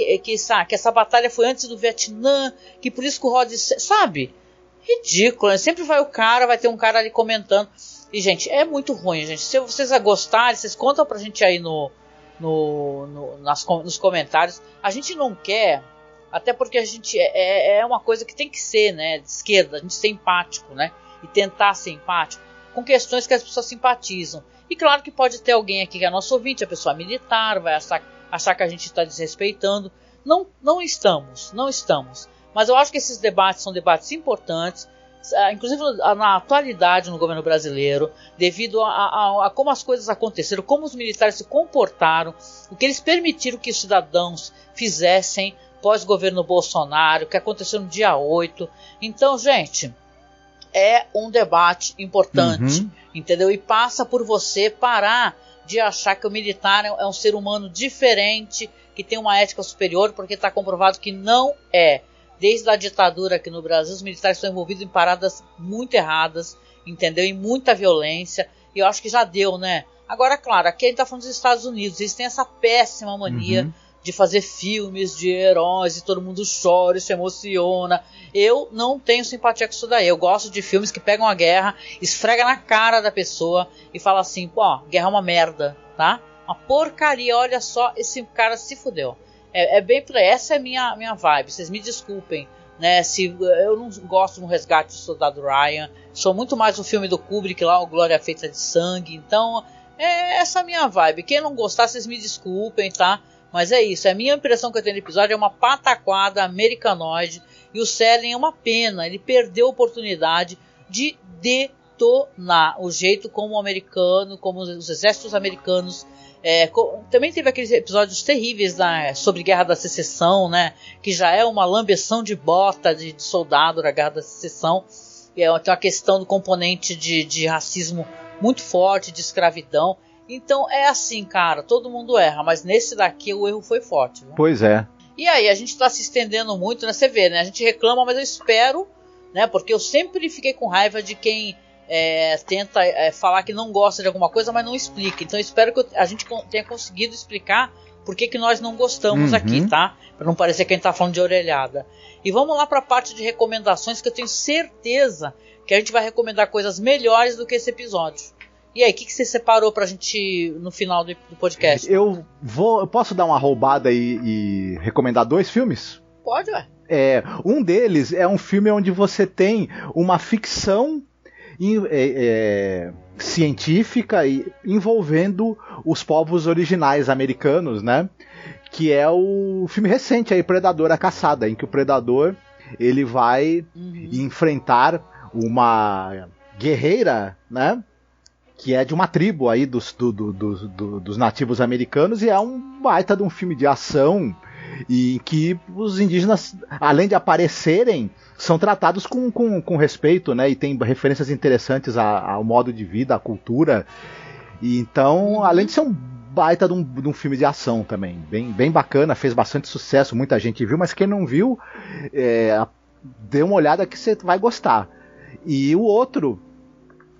essa batalha foi antes do Vietnã, que por isso que o Rod Serling, sabe? Ridículo, né? Sempre vai ter um cara ali comentando. E, gente, é muito ruim, gente. Se vocês gostarem, vocês contam pra gente aí nos comentários. A gente não quer, até porque a gente é uma coisa que tem que ser, né, de esquerda, a gente ser empático, né, e tentar ser empático com questões que as pessoas simpatizam. E claro que pode ter alguém aqui que é nosso ouvinte, a pessoa militar, vai achar que a gente está desrespeitando. Não estamos. Mas eu acho que esses debates são debates importantes, inclusive na atualidade no governo brasileiro, devido a como as coisas aconteceram, como os militares se comportaram, o que eles permitiram que os cidadãos fizessem pós-governo Bolsonaro, o que aconteceu no dia 8. Então, gente, é um debate importante, entendeu? E passa por você parar de achar que o militar é um ser humano diferente, que tem uma ética superior, porque está comprovado que não é. Desde a ditadura aqui no Brasil, os militares estão envolvidos em paradas muito erradas, entendeu? Em muita violência, e eu acho que já deu, né? Agora, claro, aqui a gente está falando dos Estados Unidos, eles têm essa péssima mania de fazer filmes de heróis e todo mundo chora e se emociona. Eu não tenho simpatia com isso daí. Eu gosto de filmes que pegam a guerra, esfrega na cara da pessoa e fala assim, guerra é uma merda, tá? Uma porcaria, olha só, esse cara se fudeu. É bem por aí, essa é a minha vibe, vocês me desculpem, né, se eu não gosto do Resgate do Soldado Ryan, sou muito mais o filme do Kubrick lá, o Glória Feita de Sangue, então essa é a minha vibe. Quem não gostar, vocês me desculpem, tá? Mas é isso, a minha impressão que eu tenho do episódio é uma pataquada americanoide, e o Serling é uma pena, ele perdeu a oportunidade de detonar o jeito como o americano, como os exércitos americanos. Também teve aqueles episódios terríveis sobre Guerra da Secessão, né, que já é uma lambeção de bota de soldado da Guerra da Secessão. Tem uma questão do componente de racismo muito forte, de escravidão. Então é assim, cara, todo mundo erra, mas nesse daqui o erro foi forte, viu? Pois é. E aí, a gente tá se estendendo muito, né? Você vê, né? A gente reclama, mas eu espero, né? Porque eu sempre fiquei com raiva de quem tenta falar que não gosta de alguma coisa, mas não explica. Então eu espero que a gente tenha conseguido explicar por que nós não gostamos aqui, tá? Pra não parecer que a gente tá falando de orelhada. E vamos lá pra parte de recomendações, que eu tenho certeza que a gente vai recomendar coisas melhores do que esse episódio. E aí, o que você separou pra gente no final do podcast? Eu posso dar uma roubada e recomendar 2 filmes? Pode, ué. Um deles é um filme onde você tem uma ficção científica envolvendo os povos originais americanos, né? Que é o filme recente aí, Predador, a Caçada, em que o Predador ele vai enfrentar uma guerreira, né? Que é de uma tribo aí dos nativos americanos, e é um baita de um filme de ação em que os indígenas, além de aparecerem, são tratados com respeito, né? E tem referências interessantes ao modo de vida, à cultura. E então, além de ser um baita de um filme de ação também, bem bacana, fez bastante sucesso, muita gente viu, mas quem não viu, dê uma olhada que você vai gostar. E o outro,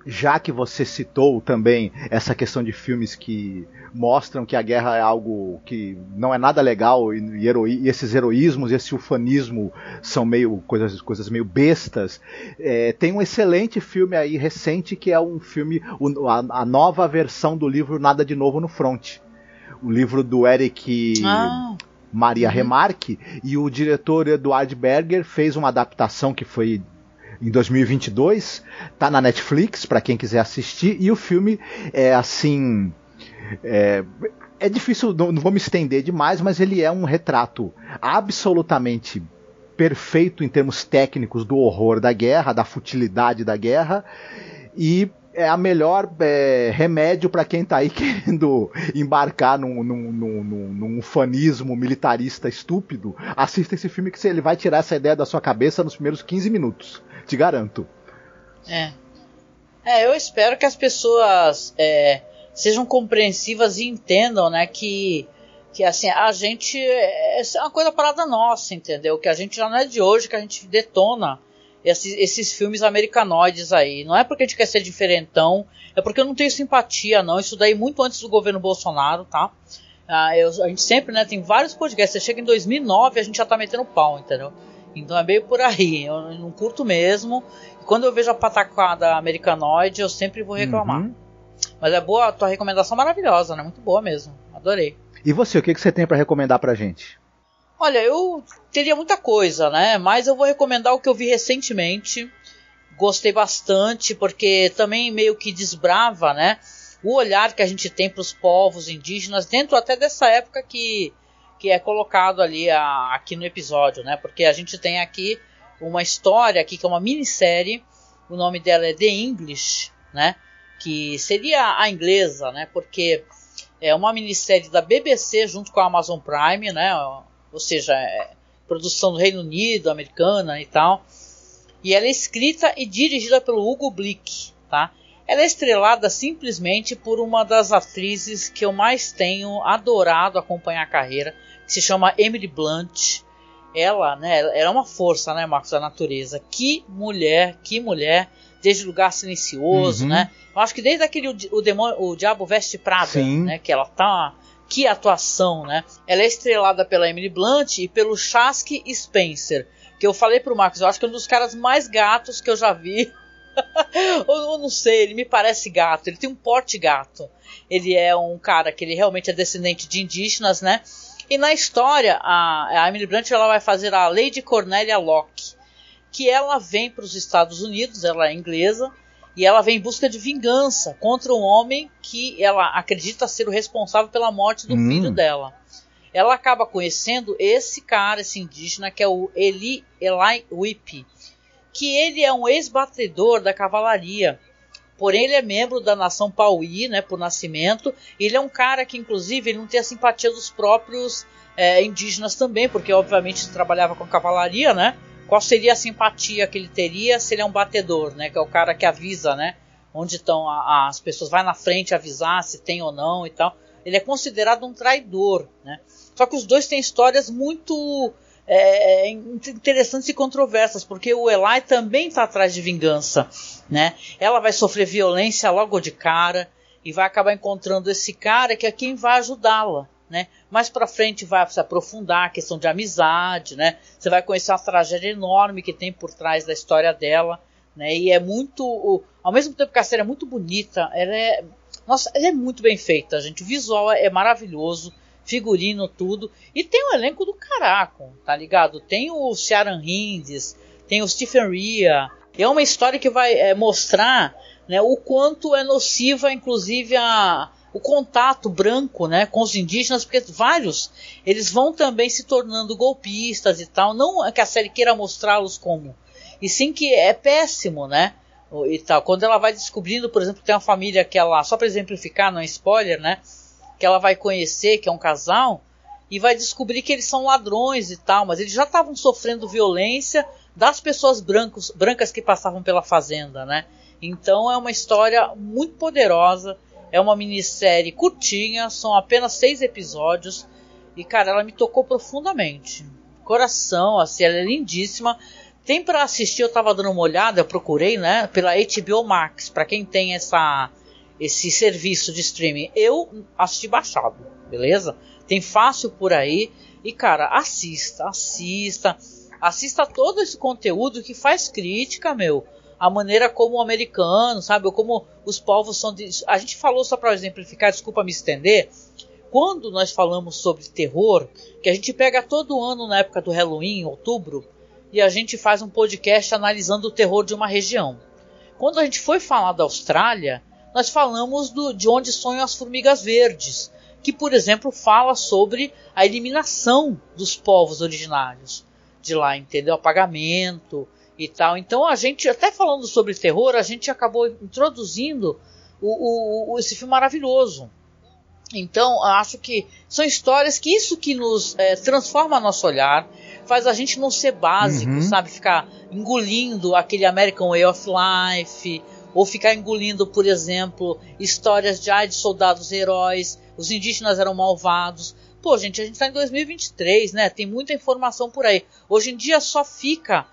já que você citou também essa questão de filmes que mostram que a guerra é algo que não é nada legal, e esses heroísmos, esse ufanismo são meio coisas meio bestas, tem um excelente filme aí recente, que é um filme, a nova versão do livro Nada de Novo no Front, o livro do Eric Maria Remarque, e o diretor Eduard Berger fez uma adaptação que foi em 2022, tá na Netflix para quem quiser assistir, e o filme é assim, é difícil, não vou me estender demais, mas ele é um retrato absolutamente perfeito em termos técnicos do horror da guerra, da futilidade da guerra, e é a melhor remédio para quem está aí querendo embarcar num fanismo militarista estúpido. Assista esse filme que ele vai tirar essa ideia da sua cabeça nos primeiros 15 minutos, te garanto. Eu espero que as pessoas sejam compreensivas e entendam, né, que assim, a gente é uma coisa parada nossa, entendeu? Que a gente já não é de hoje que a gente detona esses filmes americanoides aí. Não é porque a gente quer ser diferentão, é porque eu não tenho simpatia, não. Isso daí muito antes do governo Bolsonaro, tá? A gente sempre, né, tem vários podcasts. Você chega em 2009 a gente já tá metendo pau, entendeu? Então é meio por aí. Eu não curto mesmo. E quando eu vejo a patacada americanoide, eu sempre vou reclamar. Mas é boa, a tua recomendação maravilhosa, né? Muito boa mesmo. Adorei. E você, o que você tem pra recomendar pra gente? Olha, eu teria muita coisa, né? Mas eu vou recomendar o que eu vi recentemente. Gostei bastante, porque também meio que desbrava, né, o olhar que a gente tem para os povos indígenas, dentro até dessa época que é colocado ali aqui no episódio, né? Porque a gente tem aqui uma história aqui, que é uma minissérie. O nome dela é The English, né? Que seria a inglesa, né? Porque é uma minissérie da BBC junto com a Amazon Prime, né? Ou seja, produção do Reino Unido, americana e tal. E ela é escrita e dirigida pelo Hugo Blick, tá? Ela é estrelada simplesmente por uma das atrizes que eu mais tenho adorado acompanhar a carreira, que se chama Emily Blunt. Ela, né, ela é uma força, né, Marcos, da natureza. Que mulher, desde Lugar Silencioso, né? Eu acho que desde aquele o Diabo Veste Prada, né, que ela tá... Que atuação, né? Ela é estrelada pela Emily Blunt e pelo Chasky Spencer, que eu falei pro Marcos, eu acho que é um dos caras mais gatos que eu já vi. Eu não sei, ele me parece gato, ele tem um porte gato. Ele é um cara que ele realmente é descendente de indígenas, né? E na história, a Emily Blunt ela vai fazer a Lady Cornelia Locke, que ela vem para os Estados Unidos, ela é inglesa, e ela vem em busca de vingança contra um homem que ela acredita ser o responsável pela morte do filho dela. Ela acaba conhecendo esse cara, esse indígena, que é o Eli Whip, que ele é um ex-batedor da cavalaria. Porém, ele é membro da nação Pauí, né, por nascimento. Ele é um cara que, inclusive, ele não tem a simpatia dos próprios indígenas também, porque, obviamente, trabalhava com cavalaria, né? Qual seria a simpatia que ele teria se ele é um batedor, né? Que é o cara que avisa, né? Onde estão as pessoas, vai na frente avisar se tem ou não e tal. Ele é considerado um traidor, né? Só que os dois têm histórias muito interessantes e controversas, porque o Eli também está atrás de vingança, né? Ela vai sofrer violência logo de cara e vai acabar encontrando esse cara que é quem vai ajudá-la, né? Mais pra frente vai se aprofundar a questão de amizade, né? Você vai conhecer uma tragédia enorme que tem por trás da história dela, né? E é muito... Ao mesmo tempo que a série é muito bonita, ela é muito bem feita, gente. O visual é maravilhoso, figurino, tudo. E tem um elenco do caraco, tá ligado? Tem o Ciaran Hinds, tem o Stephen Rea. É uma história que vai mostrar, né, o quanto é nociva, inclusive, o contato branco, né, com os indígenas, porque vários, eles vão também se tornando golpistas e tal. Não é que a série queira mostrá-los como, e sim que é péssimo, né, e tal. Quando ela vai descobrindo, por exemplo, tem uma família que ela, só para exemplificar, não é spoiler, né, que ela vai conhecer, que é um casal, e vai descobrir que eles são ladrões e tal, mas eles já estavam sofrendo violência das pessoas brancas que passavam pela fazenda, né. Então é uma história muito poderosa. É uma minissérie curtinha, são apenas 6 episódios. E, cara, ela me tocou profundamente. Coração, assim, ela é lindíssima. Tem pra assistir, eu tava dando uma olhada, eu procurei, né, pela HBO Max, pra quem tem esse serviço de streaming. Eu assisti baixado, beleza? Tem fácil por aí. E, cara, assista todo esse conteúdo que faz crítica, meu. A maneira como o americano, sabe, ou como os povos são... A gente falou, só para exemplificar, desculpa me estender, quando nós falamos sobre terror, que a gente pega todo ano na época do Halloween, em outubro, e a gente faz um podcast analisando o terror de uma região. Quando a gente foi falar da Austrália, nós falamos de Onde Sonham as Formigas Verdes, que, por exemplo, fala sobre a eliminação dos povos originários de lá, entendeu? Apagamento e tal. Então a gente, até falando sobre terror, a gente acabou introduzindo esse filme maravilhoso. Então acho que são histórias que isso que nos transforma nosso olhar, faz a gente não ser básico, sabe? Ficar engolindo aquele American Way of Life, ou ficar engolindo, por exemplo, histórias de soldados heróis, os indígenas eram malvados. Pô, gente, a gente está em 2023, né? Tem muita informação por aí. Hoje em dia só fica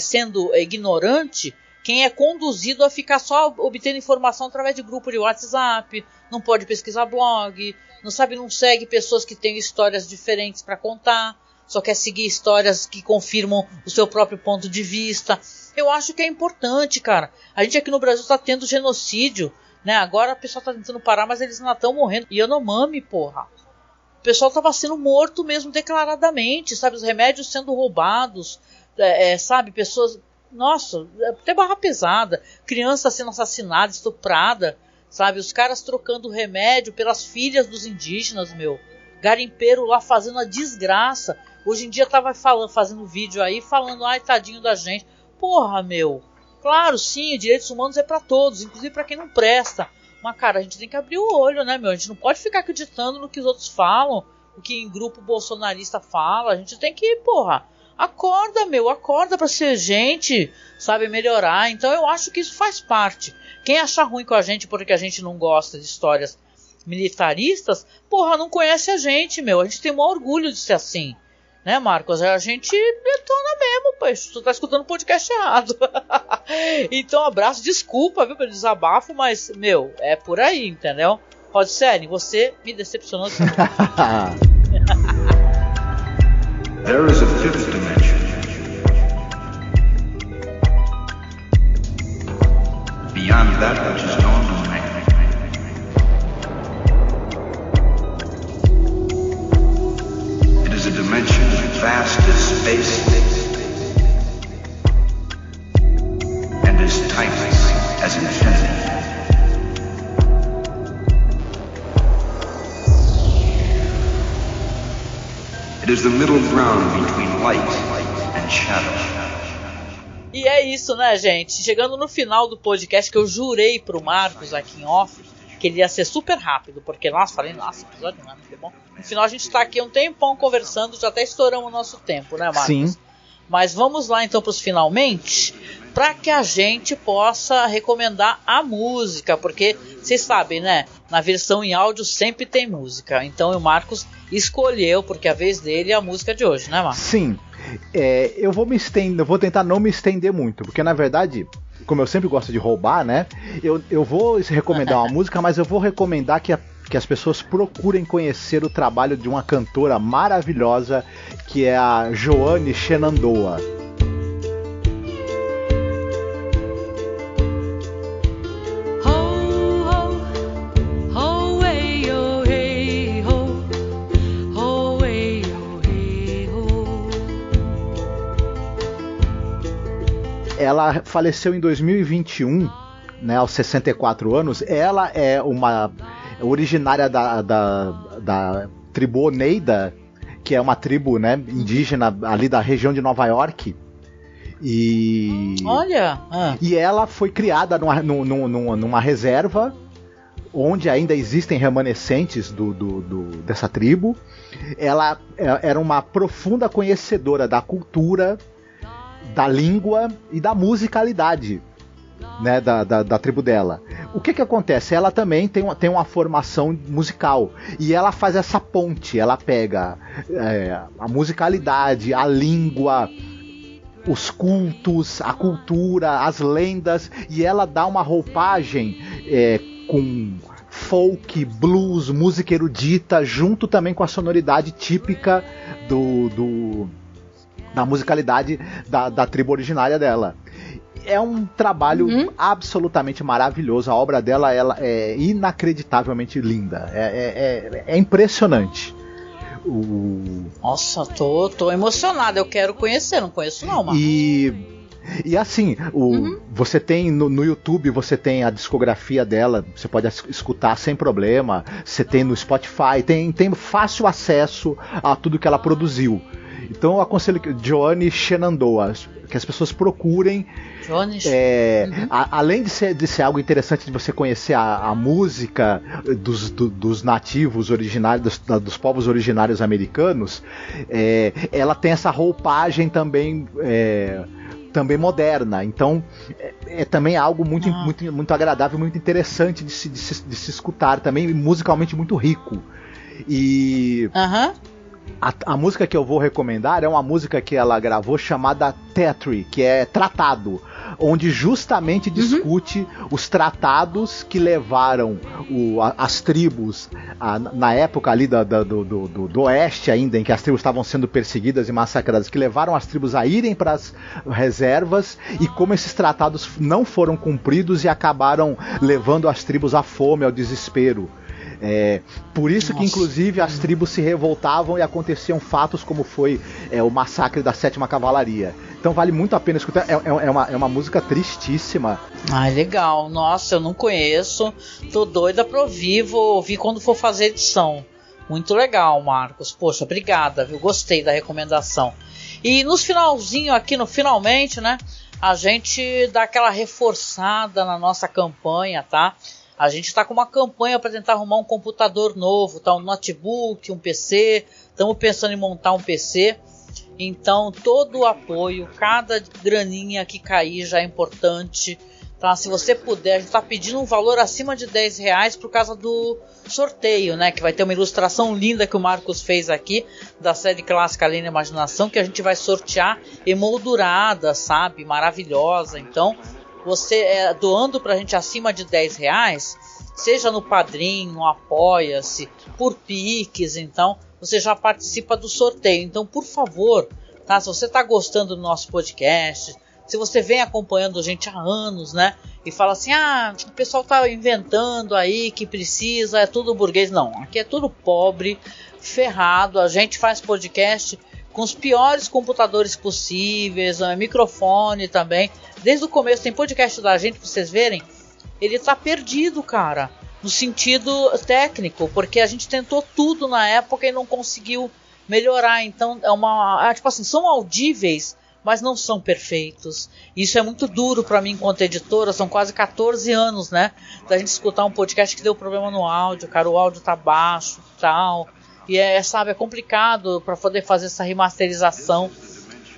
sendo ignorante quem é conduzido a ficar só obtendo informação através de grupo de WhatsApp, não pode pesquisar blog, não segue pessoas que têm histórias diferentes para contar, só quer seguir histórias que confirmam o seu próprio ponto de vista. Eu acho que é importante, cara. A gente aqui no Brasil está tendo genocídio, né? Agora o pessoal está tentando parar, mas eles não estão morrendo. Yanomami, porra. O pessoal estava sendo morto mesmo declaradamente, sabe? Os remédios sendo roubados, sabe? Pessoas... Nossa, até barra pesada. Criança sendo assassinada, estuprada, sabe? Os caras trocando remédio pelas filhas dos indígenas, meu. Garimpeiro lá fazendo a desgraça. Hoje em dia tava fazendo vídeo aí, falando, ai, tadinho da gente. Porra, meu. Claro, sim, direitos humanos é pra todos, inclusive pra quem não presta. Mas, cara, a gente tem que abrir o olho, né, meu? A gente não pode ficar acreditando no que os outros falam, o que em grupo bolsonarista fala. A gente tem que, porra, acorda, meu, acorda pra ser gente, sabe, melhorar. Então eu acho que isso faz parte. Quem achar ruim com a gente porque a gente não gosta de histórias militaristas, porra, não conhece a gente, meu. A gente tem o maior orgulho de ser assim. Né, Marcos? A gente detona mesmo, pô. Tu tá escutando o podcast errado. Então, abraço, desculpa, viu, pelo desabafo, mas, meu, é por aí, entendeu? Rod Serling, você me decepcionou. There is a fifth dimension. Beyond that which is known to man. It is a dimension vast as space and as timeless as infinity. It is the middle ground between light and shadow. E é isso, né, gente? Chegando no final do podcast, que eu jurei pro Marcos aqui em off que ele ia ser super rápido, porque, nossa, episódio não é muito bom. No final a gente tá aqui um tempão conversando, já até estouramos o nosso tempo, né, Marcos? Sim. Mas vamos lá então pros finalmente, para que a gente possa recomendar a música, porque vocês sabem, né? Na versão em áudio sempre tem música. Então o Marcos escolheu, porque a vez dele é a música de hoje, né, Marcos? Sim. Eu vou tentar não me estender muito, porque na verdade, como eu sempre gosto de roubar, né? Eu vou recomendar uma música, mas eu vou recomendar que as pessoas procurem conhecer o trabalho de uma cantora maravilhosa, que é a Joanne Shenandoah. Ela faleceu em 2021, né, aos 64 anos. Ela é uma originária da tribo Oneida, que é uma tribo, né, indígena ali da região de Nova York. E ela foi criada numa reserva onde ainda existem remanescentes dessa tribo. Ela era uma profunda conhecedora da cultura, da língua e da musicalidade, né, da tribo dela. O que acontece? Ela também tem uma formação musical, e ela faz essa ponte. Ela pega a musicalidade, a língua, os cultos, a cultura, as lendas, e ela dá uma roupagem com folk, blues, música erudita, junto também com a sonoridade típica da musicalidade da tribo originária dela. É um trabalho absolutamente maravilhoso. A obra dela ela é inacreditavelmente linda. É impressionante. Nossa, tô emocionado, eu quero conhecer, não conheço não, Marcos. E assim, você tem no YouTube, você tem a discografia dela, você pode escutar sem problema, você tem no Spotify, tem fácil acesso a tudo que ela produziu. Então eu aconselho que Johnny Shenandoah, que as pessoas procurem. Além de ser algo interessante de você conhecer a música dos nativos originários, dos povos originários americanos, ela tem essa roupagem também moderna, então é também algo muito agradável, muito interessante de se escutar, também musicalmente muito rico. E a música que eu vou recomendar é uma música que ela gravou chamada Tetri, que é tratado, onde justamente discute os tratados que levaram as tribos, na época ali do oeste ainda, em que as tribos estavam sendo perseguidas e massacradas, que levaram as tribos a irem para as reservas, e como esses tratados não foram cumpridos e acabaram levando as tribos à fome, ao desespero. Por isso que inclusive as tribos se revoltavam e aconteciam fatos como foi o massacre da 7ª Cavalaria. Então vale muito a pena escutar, é uma música tristíssima. Legal, nossa, eu não conheço, tô doida pra ouvir, vou ouvir quando for fazer edição. Muito legal, Marcos, poxa, obrigada, viu? Gostei da recomendação. E nos finalzinho aqui, no finalmente, né, a gente dá aquela reforçada na nossa campanha, tá? A gente está com uma campanha para tentar arrumar um computador novo, tá? Um notebook, um PC. Estamos pensando em montar um PC. Então, todo o apoio, cada graninha que cair já é importante. Tá? Se você puder, a gente está pedindo um valor acima de R$10 por causa do sorteio, né? Que vai ter uma ilustração linda que o Marcos fez aqui, da série clássica Além da Imaginação, que a gente vai sortear emoldurada, sabe? Maravilhosa. Então, você doando pra gente acima de R$10, seja no Padrim, no Apoia-se, por Pix, então você já participa do sorteio. Então, por favor, tá? Se você está gostando do nosso podcast, se você vem acompanhando a gente há anos, né? E fala assim, o pessoal tá inventando aí que precisa, é tudo burguês. Não, aqui é tudo pobre, ferrado. A gente faz podcast com os piores computadores possíveis, microfone também. Desde o começo tem podcast da gente, pra vocês verem, ele tá perdido, cara, no sentido técnico, porque a gente tentou tudo na época e não conseguiu melhorar. Então tipo assim, são audíveis, mas não são perfeitos. Isso é muito duro pra mim enquanto editora. São quase 14 anos, né, da gente escutar um podcast que deu problema no áudio, cara, o áudio tá baixo, tal. E é complicado para poder fazer essa remasterização.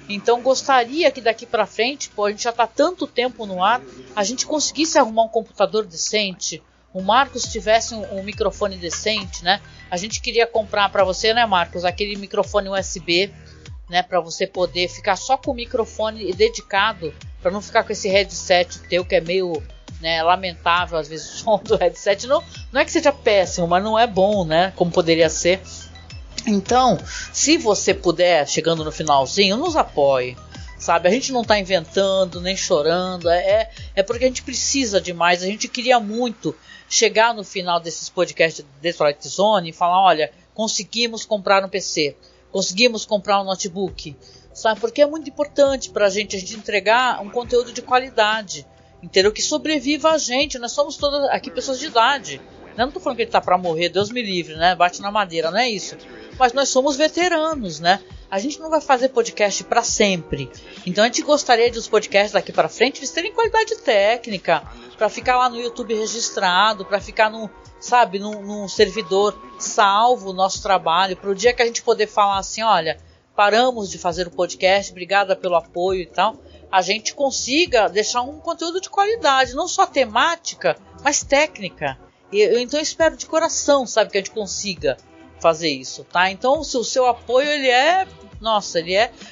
Então gostaria que daqui para frente, a gente já está tanto tempo no ar, a gente conseguisse arrumar um computador decente, o Marcos tivesse um microfone decente, né? A gente queria comprar para você, né, Marcos, aquele microfone USB, né, para você poder ficar só com o microfone dedicado, para não ficar com esse headset teu que é meio, né, lamentável às vezes o som do headset. Não é que seja péssimo, mas não é bom, né, como poderia ser. Então, se você puder, chegando no finalzinho, nos apoie, sabe? A gente não está inventando, nem chorando, é porque a gente precisa demais. A gente queria muito chegar no final desses podcasts de Twilight Zone e falar, olha, conseguimos comprar um PC, conseguimos comprar um notebook, sabe? Porque é muito importante para a gente entregar um conteúdo de qualidade, entendeu? Que sobreviva a gente. Nós somos todas aqui pessoas de idade. Eu não estou falando que ele está para morrer, Deus me livre, né? Bate na madeira, não é isso. Mas nós somos veteranos, né? A gente não vai fazer podcast para sempre. Então a gente gostaria de os podcasts daqui para frente eles terem qualidade técnica, para ficar lá no YouTube registrado, para ficar num servidor salvo o nosso trabalho, para o dia que a gente poder falar assim, olha, paramos de fazer o podcast, obrigada pelo apoio e tal, a gente consiga deixar um conteúdo de qualidade, não só temática, mas técnica. Então eu espero de coração, sabe, que a gente consiga fazer isso, tá? Então o seu apoio, ele é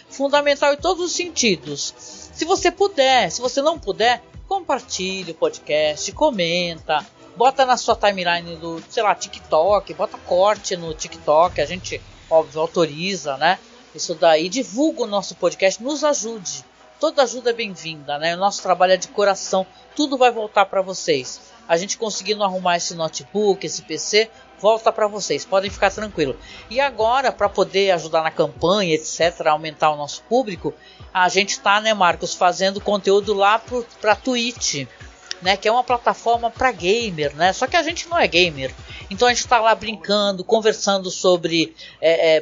fundamental em todos os sentidos. Se você puder, se você não puder, compartilhe o podcast, comenta, bota na sua timeline do, TikTok, bota corte no TikTok, a gente, óbvio, autoriza, né? Isso daí, divulga o nosso podcast, nos ajude. Toda ajuda é bem-vinda, né? O nosso trabalho é de coração, tudo vai voltar para vocês. A gente conseguindo arrumar esse notebook, esse PC, volta para vocês, podem ficar tranquilos. E agora, para poder ajudar na campanha, etc., aumentar o nosso público, a gente está, né, Marcos, fazendo conteúdo lá para Twitch, né, que é uma plataforma para gamer, né? Só que a gente não é gamer, então a gente está lá brincando, conversando sobre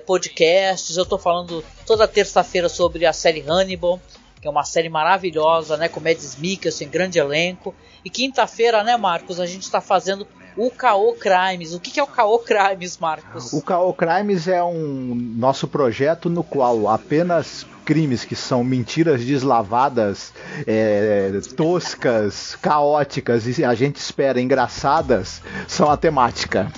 podcasts. Eu estou falando toda terça-feira sobre a série Hannibal, que é uma série maravilhosa, né, com Mads Mikkelsen, grande elenco. E quinta-feira, né, Marcos, a gente está fazendo o K.O. Crimes. O que é o K.O. Crimes, Marcos? O K.O. Crimes é um nosso projeto no qual apenas crimes que são mentiras deslavadas, toscas, caóticas e a gente espera engraçadas são a temática.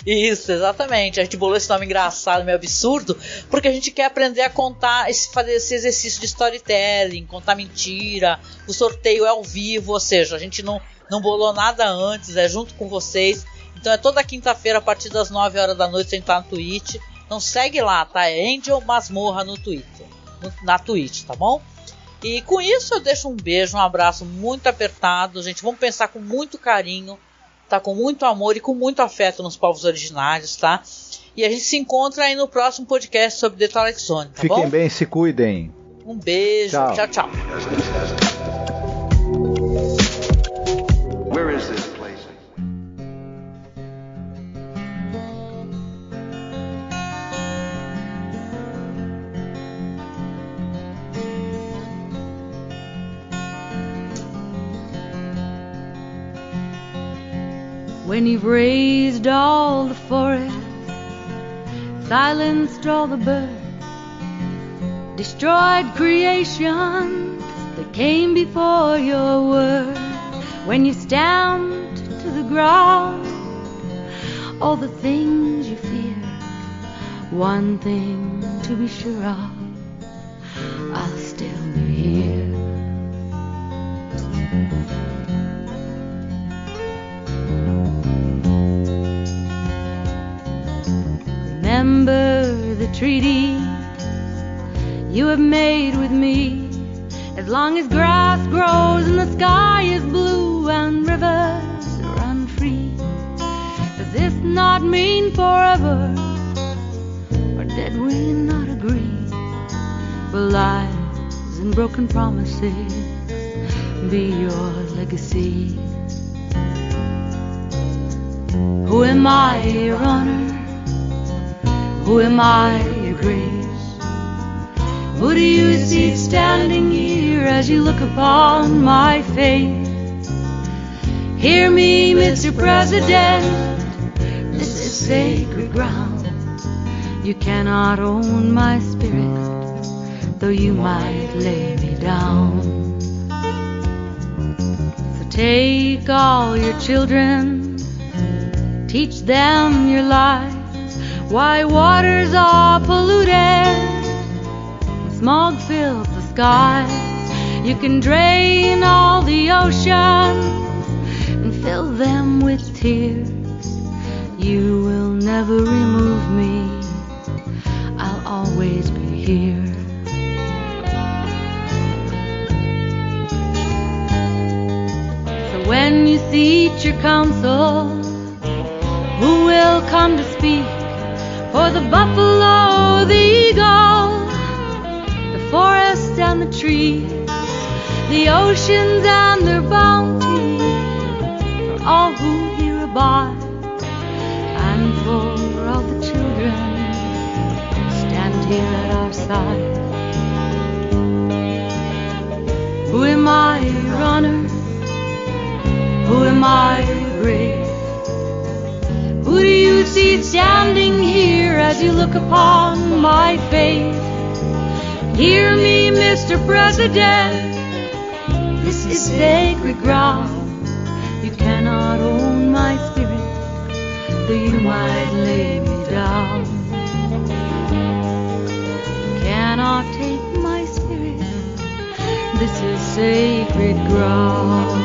Isso, exatamente. A gente bolou esse nome engraçado, meio absurdo, porque a gente quer aprender a contar, fazer esse exercício de storytelling, contar mentira. O sorteio é ao vivo, ou seja, a gente não bolou nada antes, é junto com vocês. Então é toda quinta-feira a partir das 9 horas da noite, a gente tá no Twitch. Então segue lá, tá? É Angel Masmorra no Twitter, na Twitch, tá bom? E com isso eu deixo um beijo, um abraço muito apertado, gente. Vamos pensar com muito carinho, tá? Com muito amor e com muito afeto nos povos originários, tá? E a gente se encontra aí no próximo podcast sobre The Twilight Zone, tá bom? Fiquem bem, se cuidem. Um beijo, tchau, tchau. Where is this place? When you've raised all the forest, silenced all the birds, destroyed creations that came before your word, when you stamped to the ground all the things you fear, one thing to be sure of, I'll still be here. Remember the treaties you have made with me. As long as grass grows and the sky is blue and rivers run free, does this not mean forever? Or did we not agree? Will lies and broken promises be your legacy? Who am I, your honor? Who am I, your grace? Who do you see standing here as you look upon my face? Hear me, Mr. President, this is sacred ground. You cannot own my spirit, though you might lay me down. So take all your children, teach them your life. Why waters are polluted, smog fills the skies. You can drain all the oceans and fill them with tears. You will never remove me, I'll always be here. So when you seat your council, who will come to speak? For the buffalo, the eagle, the forest and the trees, the oceans and their bounty, for all who here abide, and for all the children who stand here at our side. Who am I, your honor? Who am I, your grace? Who do you see standing here as you look upon my face? Hear me, Mr. President, this is sacred ground. You cannot own my spirit, though you might lay me down. You cannot take my spirit, this is sacred ground.